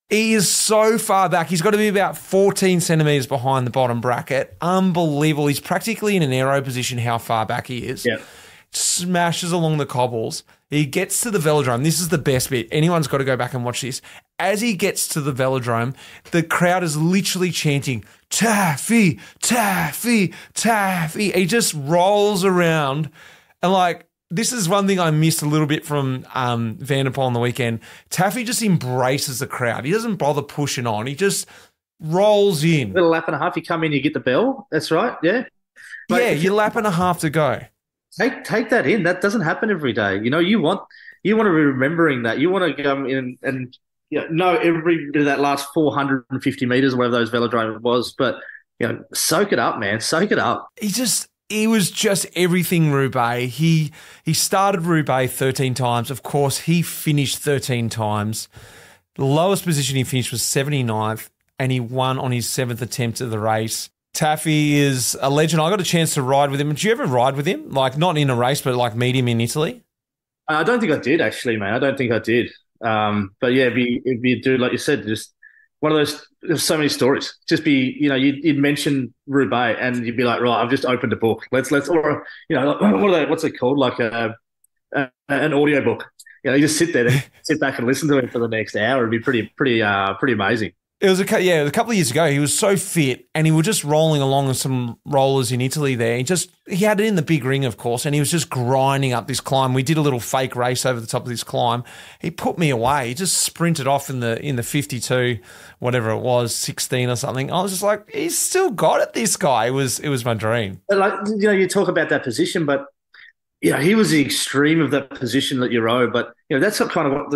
He is so far back. He's got to be about 14 centimetres behind the bottom bracket. Unbelievable. He's practically in an aero position how far back he is. Yeah. Smashes along the cobbles. He gets to the velodrome. This is the best bit. Anyone's got to go back and watch this. As he gets to the velodrome, the crowd is literally chanting, Taffy, Taffy, Taffy. He just rolls around and this is one thing I missed a little bit from Van der Poel on the weekend. Taffy just embraces the crowd. He doesn't bother pushing on. He just rolls in. A little lap and a half, you come in, you get the bell. That's right, yeah. You're lap and a half to go. Take that in. That doesn't happen every day. You want to be remembering that. You want to come in and know every bit of that last 450 metres, whatever those velodrome was. But soak it up, man. Soak it up. He was just everything Roubaix. He started Roubaix 13 times. Of course, he finished 13 times. The lowest position he finished was 79th, and he won on his 7th attempt of the race. Taffy is a legend. I got a chance to ride with him. Did you ever ride with him? Not in a race, but meet him in Italy? I don't think I did, actually, mate. I don't think I did. But yeah, it'd be a dude, like you said, just one of those. There's so many stories. Just be, you'd mention Roubaix and you'd be like, right, I've just opened a book. Let's, or what's it called? Like an audio book. You just sit there, sit back and listen to it for the next hour. It'd be pretty amazing. It was a couple of years ago. He was so fit, and he was just rolling along with some rollers in Italy there. He had it in the big ring, of course, and he was just grinding up this climb. We did a little fake race over the top of this climb. He put me away. He just sprinted off in the 52, whatever it was, 16 or something. I was just like, he's still got it, this guy. It was my dream. You talk about that position, but he was the extreme of that position that you rode. But that's kind of what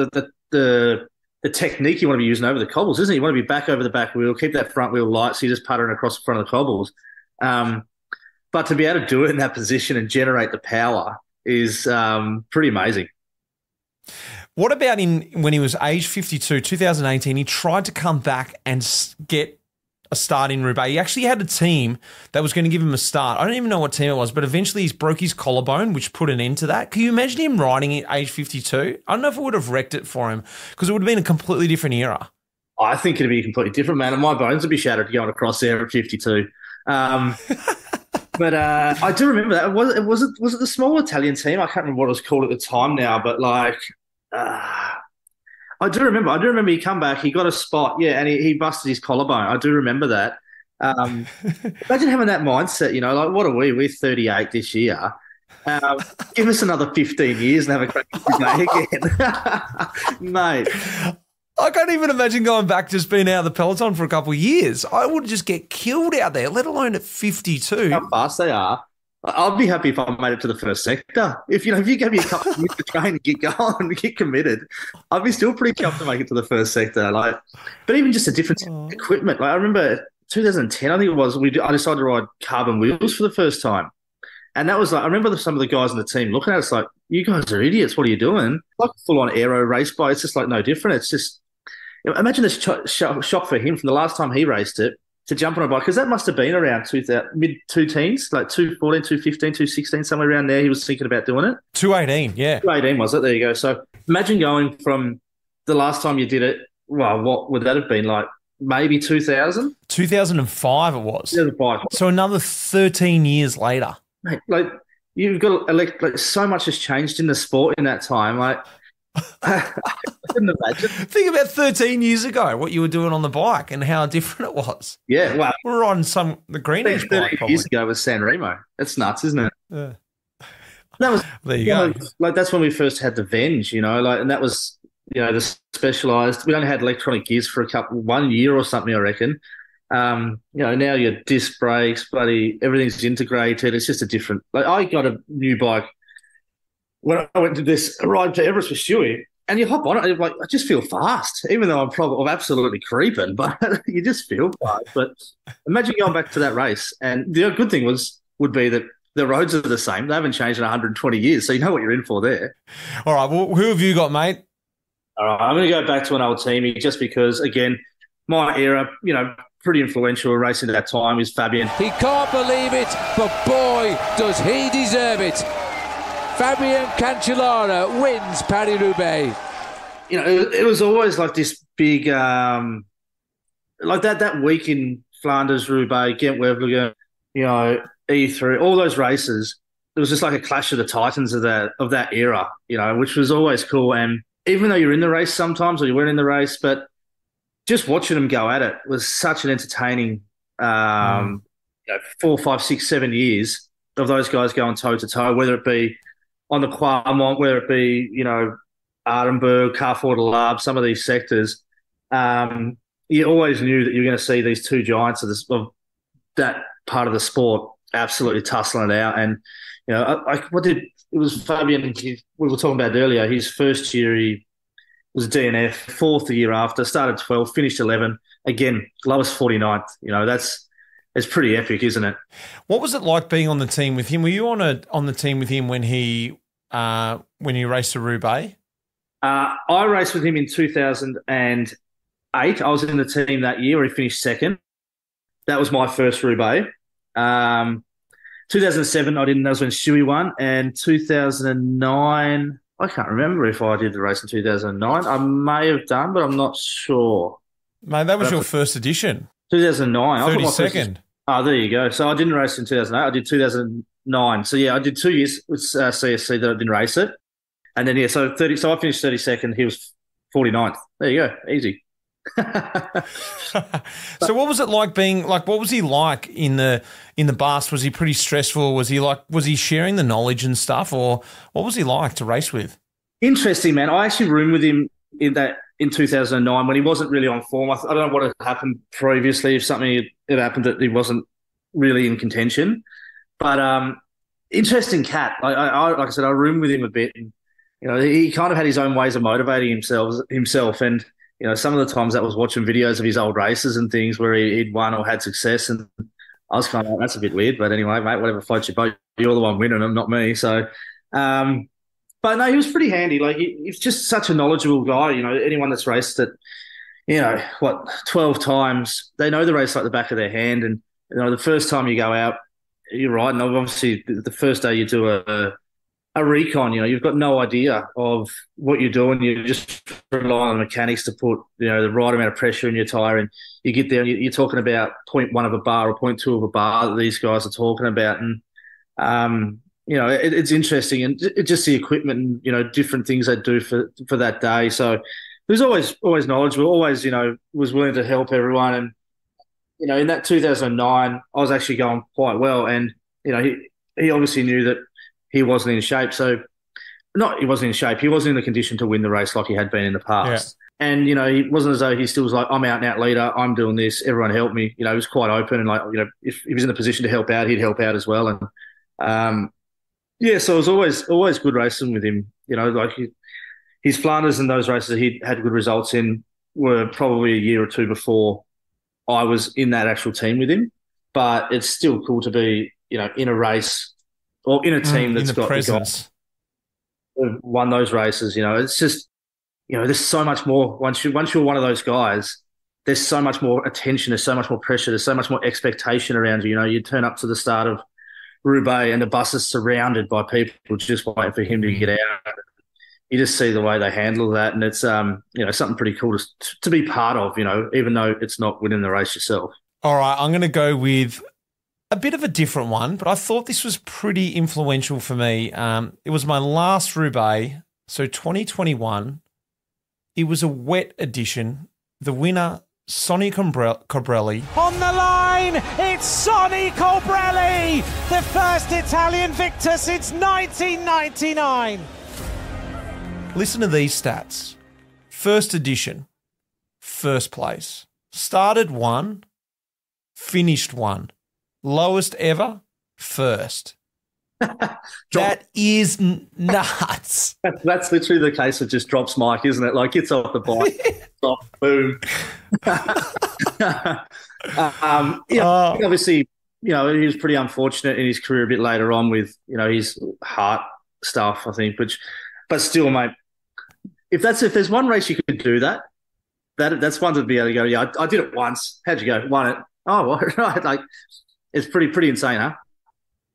the technique you want to be using over the cobbles, isn't it? You want to be back over the back wheel, keep that front wheel light, so you're just puttering across the front of the cobbles. But to be able to do it in that position and generate the power is pretty amazing. What about when he was age 52, 2018, he tried to come back and get a start in Roubaix. He actually had a team that was going to give him a start. I don't even know what team it was, but eventually he broke his collarbone, which put an end to that. Can you imagine him riding at age 52? I don't know if it would have wrecked it for him because it would have been a completely different era. I think it'd be completely different, man. And my bones would be shattered going across there at 52. But I do remember that. Was it the small Italian team? I can't remember what it was called at the time now, but I do remember he come back, he got a spot, and he busted his collarbone. I do remember that. Imagine having that mindset, what are we? We're 38 this year. Give us another 15 years and have a crack again. Mate. I can't even imagine going back just being out of the Peloton for a couple of years. I would just get killed out there, let alone at 52. How fast they are. I'd be happy if I made it to the first sector. If you gave me a couple of years to train and get going and get committed, I'd be still pretty chuffed to make it to the first sector. But even just a different equipment. I remember 2010, I think it was. I decided to ride carbon wheels for the first time, and that was I remember some of the guys on the team looking at us like, "You guys are idiots. What are you doing?" Like a full-on aero race bike. It's just no different. It's just imagine the shock for him from the last time he raced it to jump on a bike, because that must have been around mid-2 teens, 214, 215, 216, somewhere around there. He was thinking about doing it. 218, yeah. 218 was it? There you go. So imagine going from the last time you did it, well, what would that have been, maybe 2000. 2005 it was. 2005. So another 13 years later. Mate, like you've got like so much has changed in the sport in that time. Like I couldn't imagine. Think about 13 years ago, what you were doing on the bike and how different it was. Yeah, well, we were on the green edge bike. 30 years ago was San Remo. That's nuts, isn't it? Yeah. That was there. You go. Like that's when we first had the Venge, and that was the specialised. We only had electronic gears for 1 year or something, I reckon. Now your disc brakes, everything's integrated. It's just a different. Like I got a new bike when I went to this ride to Everest with Stuart, and you hop on it, I just feel fast, even though I'm absolutely creeping, but you just feel fast. But imagine going back to that race, and the good thing would be that the roads are the same. They haven't changed in 120 years, so you know what you're in for there. All right, well, who have you got, mate? All right, I'm going to go back to an old teammate just because, again, my era, pretty influential racing at that time is Fabian. He can't believe it, but boy, does he deserve it. Fabian Cancellara wins Paris Roubaix. It was always like this big, like that week in Flanders, Roubaix, Ghent-Wevelgem, E3, all those races. It was just like a clash of the titans of that era, which was always cool. And even though you're in the race sometimes, or you weren't in the race, but just watching them go at it was such an entertaining 4, 5, 6, 7 years of those guys going toe to toe, whether it be on the Quarmont, whether it be, Arenberg, Carrefour de l'Arbre, some of these sectors. You always knew that you were going to see these two giants of that part of the sport absolutely tussling it out. And, it was Fabian, we were talking about earlier, his first year he was DNF, fourth the year after, started 12th, finished 11th. Again, lowest 49th. It's pretty epic, isn't it? What was it like being on the team with him? Were you on the team with him when he raced the Roubaix? I raced with him in 2008. I was in the team that year where he finished second. That was my first Roubaix. 2007, I didn't know, when Stewie won. And 2009, I can't remember if I did the race in 2009. I may have done, but I'm not sure. Mate, that was your first edition. 2009. 32nd. Oh, there you go. So I didn't race in 2008. I did 2009. So, yeah, I did 2 years with CSC that I didn't race it. And then, so I finished 32nd. He was 49th. There you go. Easy. So what was it like what was he like in the bus? Was he pretty stressful? Was he sharing the knowledge and stuff, or what was he like to race with? Interesting, man. I actually roomed with him in 2009 when he wasn't really on form. I don't know what had happened previously, if something had happened that he wasn't really in contention. But interesting cat. Like I said, I roomed with him a bit, and he kind of had his own ways of motivating himself, and some of the times that was watching videos of his old races and things where he'd won or had success, and I was kind of like, that's a bit weird, but anyway, mate, whatever floats your boat. You're the one winning them, not me. So, but no, he was pretty handy. Like he's just such a knowledgeable guy. Anyone that's raced it, 12 times, they know the race like the back of their hand. And the first time you go out, you're right, and obviously the first day you do a recon, you've got no idea of what you're doing. You just rely on the mechanics to put, the right amount of pressure in your tyre, and you get there and you're talking about 0.1 of a bar or 0.2 of a bar that these guys are talking about. And, it's interesting, and just the equipment and, different things they do for that day. So he was always knowledgeable, always, was willing to help everyone. And, in that 2009, I was actually going quite well. And, he obviously knew that he wasn't in shape. So he wasn't in shape. He wasn't in the condition to win the race like he had been in the past. Yeah. And, he wasn't as though he still was like, I'm out and out leader. I'm doing this. Everyone help me. He was quite open, and like, if he was in the position to help out, he'd help out as well. And, so it was always good racing with him. Like his Flanders and those races he had good results in were probably a year or two before I was in that actual team with him. But it's still cool to be, in a race or in a team that's got presence, who've won those races. It's just, there's so much more. Once you're one of those guys, there's so much more attention, there's so much more pressure, there's so much more expectation around you. You turn up to the start of Roubaix and the bus is surrounded by people just waiting for him to get out. you just see the way they handle that, and it's something pretty cool to be part of. Even though it's not winning the race yourself. All right, I'm going to go with a bit of a different one, but I thought this was pretty influential for me. It was my last Roubaix, so 2021. It was a wet edition. The winner, Sonny Colbrelli. On the line, it's Sonny Colbrelli, the first Italian victor since 1999. Listen to these stats. First edition, first place. Started 1, finished 1. Lowest ever, first. That is nuts. That's literally the case of just drops Mike, isn't it? Like, gets off the bike, boom. Obviously, he was pretty unfortunate in his career a bit later on with, his heart stuff, I think. But still, mate, if there's one race you could do that's one to be able to go, yeah, I did it once. How'd you go? Won it. Oh, well, right. Like, it's pretty insane, huh?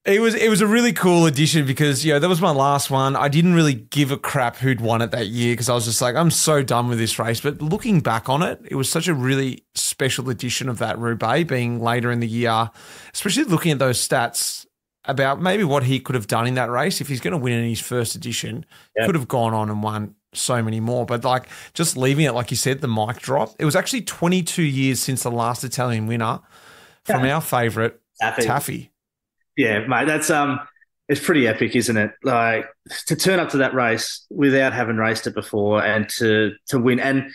It was a really cool edition because, that was my last one. I didn't really give a crap who'd won it that year because I was just like, I'm so done with this race. But looking back on it, it was such a really special edition of that Roubaix being later in the year, especially looking at those stats about maybe what he could have done in that race. If he's going to win in his first edition, could have gone on and won so many more. But like just leaving it, like you said, the mic drop. It was actually 22 years since the last Italian winner from our favourite, Taffy. Yeah, mate, that's it's pretty epic, isn't it? Like, to turn up to that race without having raced it before and to win. And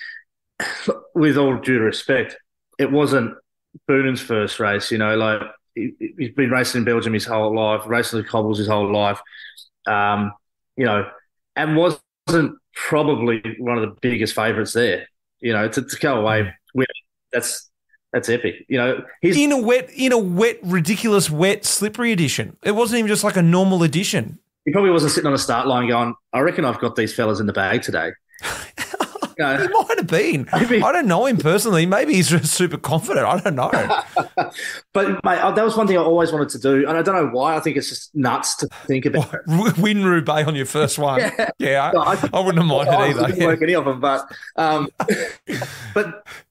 with all due respect, it wasn't Boonen's first race. Like, he's been racing in Belgium his whole life, racing the cobbles his whole life. And wasn't probably one of the biggest favourites there. To go away with that's epic. He's in a wet, ridiculous, wet, slippery edition. It wasn't even just like a normal edition. He probably wasn't sitting on a start line going, I reckon I've got these fellas in the bag today. He might have been. I don't know him personally. Maybe he's just super confident. I don't know. But, mate, that was one thing I always wanted to do, and I don't know why. I think it's just nuts to think about. Win Roubaix on your first one. Yeah, I wouldn't have minded either. I didn't work any of them, but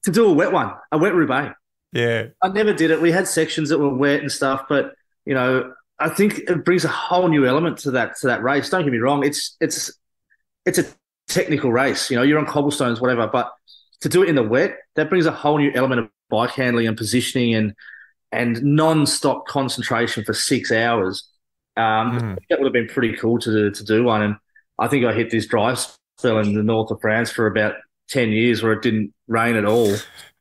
to do a wet Roubaix. Yeah. I never did it. We had sections that were wet and stuff, but, I think it brings a whole new element to that race. Don't get me wrong. It's a technical race, you're on cobblestones, whatever, but to do it in the wet, that brings a whole new element of bike handling and positioning and non-stop concentration for 6 hours. That would have been pretty cool to do one. And I think I hit this dry spell in the north of France for about 10 years where it didn't rain at all.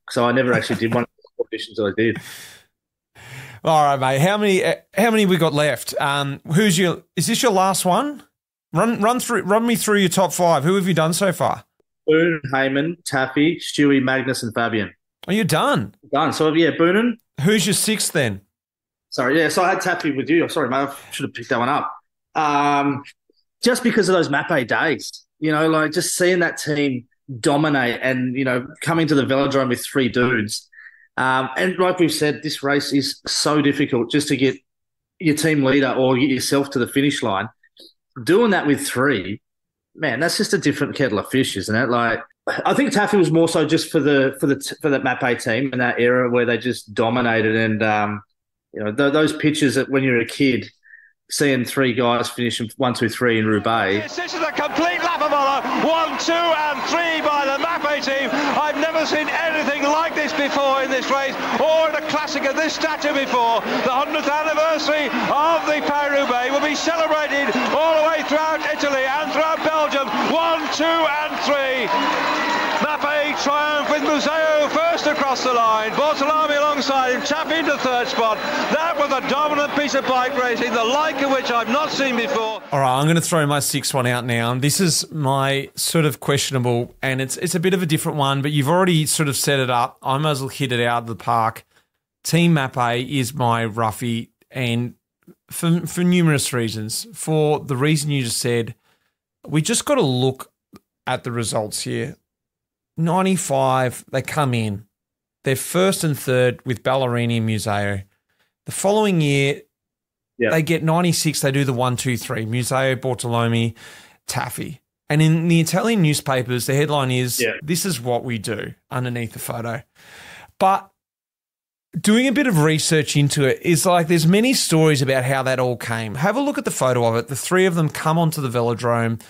So I never actually did one of the competitions that I did. All right, mate. How many we got left? Is this your last one? Run me through your top 5. Who have you done so far? Boonen, Heyman, Taffy, Stewie, Magnus, and Fabian. Oh, you're done? Done. So, yeah, Boonen. Who's your 6th then? Sorry, yeah, so I had Taffy with you. I'm sorry, mate, I should have picked that one up. Just because of those MAAP days, like just seeing that team dominate and, coming to the velodrome with 3 dudes. And like we've said, this race is so difficult just to get your team leader or get yourself to the finish line. Doing that with 3, man, that's just a different kettle of fish, isn't it? Like, I think Taffy was more so just for that MAAP team in that era where they just dominated, and those pictures that when you're a kid, seeing 3 guys finishing 1, 2, 3 in Roubaix. This is a complete lap of honour. 1, 2, and 3 by the MAAP team. I've never seen anything like this before in this race, or in a classic of this stature before. The 100th anniversary of the Paris Roubaix will be celebrated all the way throughout Italy and throughout Belgium. 1, 2, and 3. MAAP triumph with Museo first across the line. Bortolami alongside him, Taffy into 3rd spot. That was a dominant piece of bike racing, the like of which I've not seen before. All right, I'm going to throw my 6th one out now. This is my sort of questionable, and it's a bit of a different one, but you've already sort of set it up. I might as well hit it out of the park. Team MAAP is my roughie, and for numerous reasons. For the reason you just said, we just got to look at the results here. 95, they come in. They're 1st and 3rd with Ballerini and Museo. The following year, they get 96. They do the 1, 2, 3. Museo, Bortolami, Taffy. And in the Italian newspapers, the headline is, "This is what we do," underneath the photo. But doing a bit of research into it is like there's many stories about how that all came. Have a look at the photo of it. The three of them come onto the velodrome.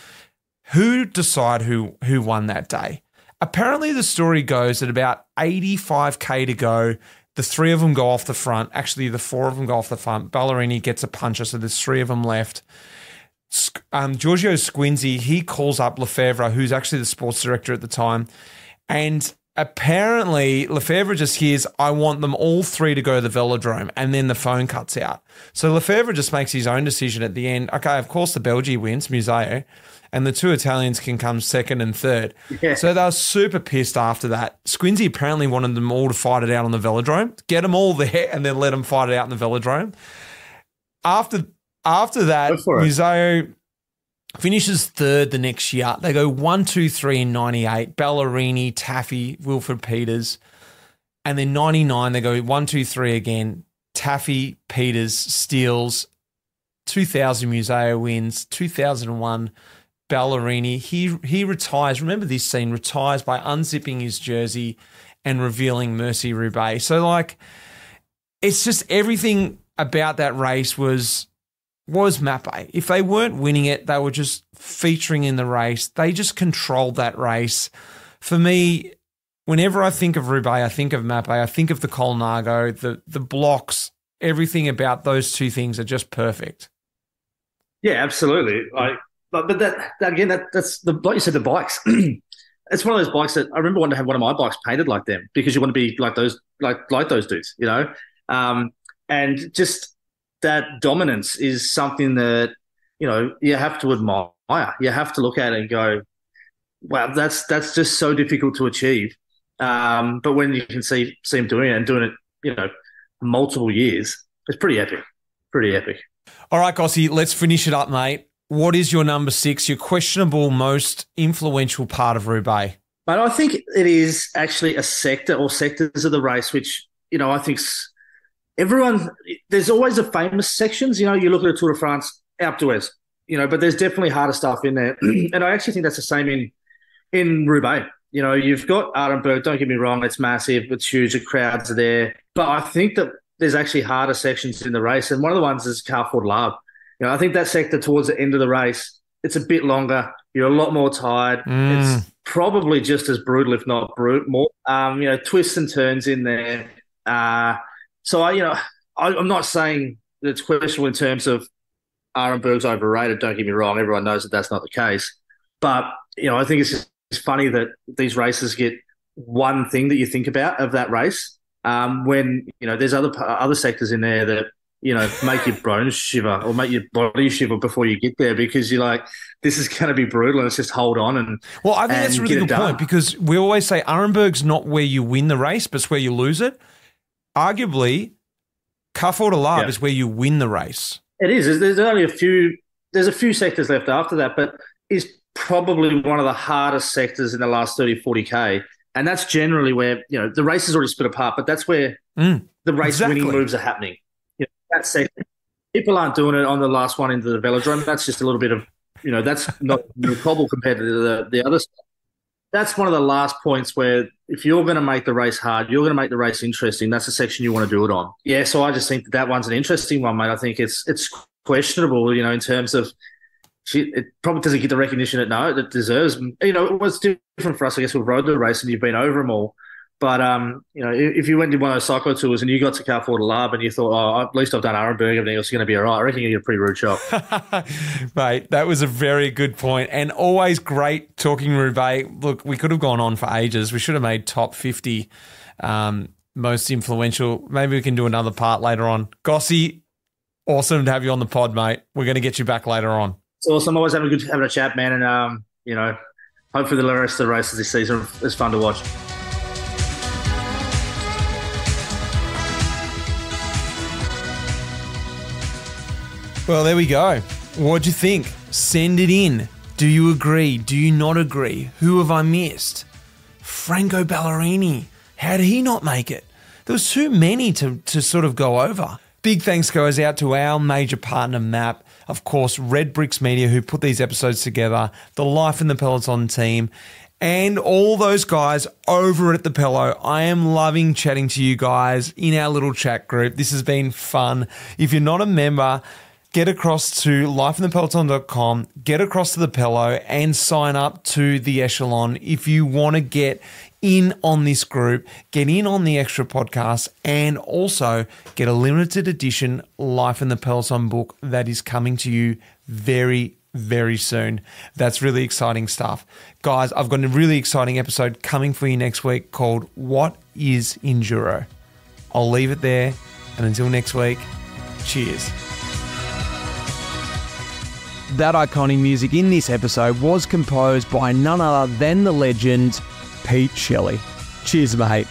Who decide who won that day? Apparently the story goes that about 85K to go, the three of them go off the front. Actually, the four of them go off the front. Ballerini gets a puncher, so there's three of them left. Giorgio Squinzi, he calls up Lefebvre, who's actually the sports director at the time, and apparently Lefebvre just hears, "I want them all three to go to the velodrome," and then the phone cuts out. So Lefebvre just makes his own decision at the end. Okay, of course the Belgian wins, Museo, and the two Italians can come second and third. Yeah. So they were super pissed after that. Squinzi apparently wanted them all to fight it out on the velodrome, get them all there and then let them fight it out in the velodrome. After that, Museo finishes third the next year. They go 1, 2, 3 in 98. Ballerini, Taffy, Wilfred Peters. And then 99, they go 1, 2, 3 again. Taffy, Peters, Steels. 2000, Museo wins. 2001, Ballerini. He retires. Remember this scene, retires by unzipping his jersey and revealing Mercy Roubaix. So, like, it's just everything about that race was MAAP. If they weren't winning it, they were just featuring in the race. They just controlled that race. For me, whenever I think of Roubaix, I think of MAAP. I think of the Colnago, the blocks, everything about those two things are just perfect. Yeah, absolutely. But that's like you said, the bikes. It's one of those bikes that I remember wanting to have one of my bikes painted like them because you want to be like those dudes, you know. And just that dominance is something that, you know, you have to admire. You have to look at it and go, wow, that's just so difficult to achieve. But when you can see him doing it and doing it, you know, multiple years, it's pretty epic. Pretty epic. All right, Gossy, let's finish it up, mate. What is your number 6, your questionable, most influential part of Roubaix? But I think it is actually a sector or sectors of the race, which, you know, I think everyone, there's always the famous sections. You know, you look at the Tour de France, Alpe d'Huez, you know, but there's definitely harder stuff in there. And I actually think that's the same in Roubaix. You know, you've got Arenberg, don't get me wrong, it's massive, it's huge, the crowds are there. But I think that there's actually harder sections in the race. And one of the ones is Carrefour de l'Arbre. You know, I think that sector towards the end of the race, it's a bit longer. You're a lot more tired. It's probably just as brutal, if not more. You know, twists and turns in there. So, I'm not saying that it's questionable in terms of Arenberg's overrated. Don't get me wrong. Everyone knows that that's not the case. But, you know, I think it's funny that these races get one thing that you think about of that race when, you know, there's other sectors in there that, you know, make your bones shiver or make your body shiver before you get there because you're like, this is going to be brutal and it's just hold on and well, I think that's a really good point because we always say Arenberg's not where you win the race, but it's where you lose it. Arguably, Carrefour de l'Arbre is where you win the race. It is. There's only a few sectors left after that, but it's probably one of the hardest sectors in the last 30, 40K. And that's generally where, you know, the race is already split apart, but that's where the race winning moves are happening. That sector, people aren't doing it on the last one into the velodrome. That's just a little bit of, you know, that's not a cobble compared to the other stuff. That's one of the last points where if you're going to make the race hard, you're going to make the race interesting, that's the section you want to do it on. Yeah, so I just think that one's an interesting one, mate. I think it's questionable, you know, in terms of it probably doesn't get the recognition it deserves. You know, it was different for us, I guess, we've rode the race and you've been over them all. But, you know, if you went to one of those cyclo tours and you got to Carrefour de l'Arbre and you thought, oh, at least I've done Arenberg, everything else is going to be all right, I reckon you get a pretty rude shock. Mate, that was a very good point and always great talking Roubaix. Look, we could have gone on for ages. We should have made top 50 most influential. Maybe we can do another part later on. Gossy, awesome to have you on the pod, mate. We're going to get you back later on. It's awesome. Always having a chat, man. And, you know, hopefully the rest of the races this season is fun to watch. Well, there we go. What'd you think? Send it in. Do you agree? Do you not agree? Who have I missed? Franco Ballerini. How did he not make it? There was too many to sort of go over. Big thanks goes out to our major partner, MAAP. Of course, Red Bricks Media, who put these episodes together, the Life in the Peloton team, and all those guys over at the Pello. I am loving chatting to you guys in our little chat group. This has been fun. If you're not a member, get across to lifeinthepeloton.com, get across to the Pello and sign up to the Echelon. If you want to get in on this group, get in on the extra podcast, and also get a limited edition Life in the Peloton book that is coming to you very, very soon. That's really exciting stuff. Guys, I've got a really exciting episode coming for you next week called What is Enduro? I'll leave it there, and until next week, cheers. That iconic music in this episode was composed by none other than the legend Pete Shelley. Cheers, mate.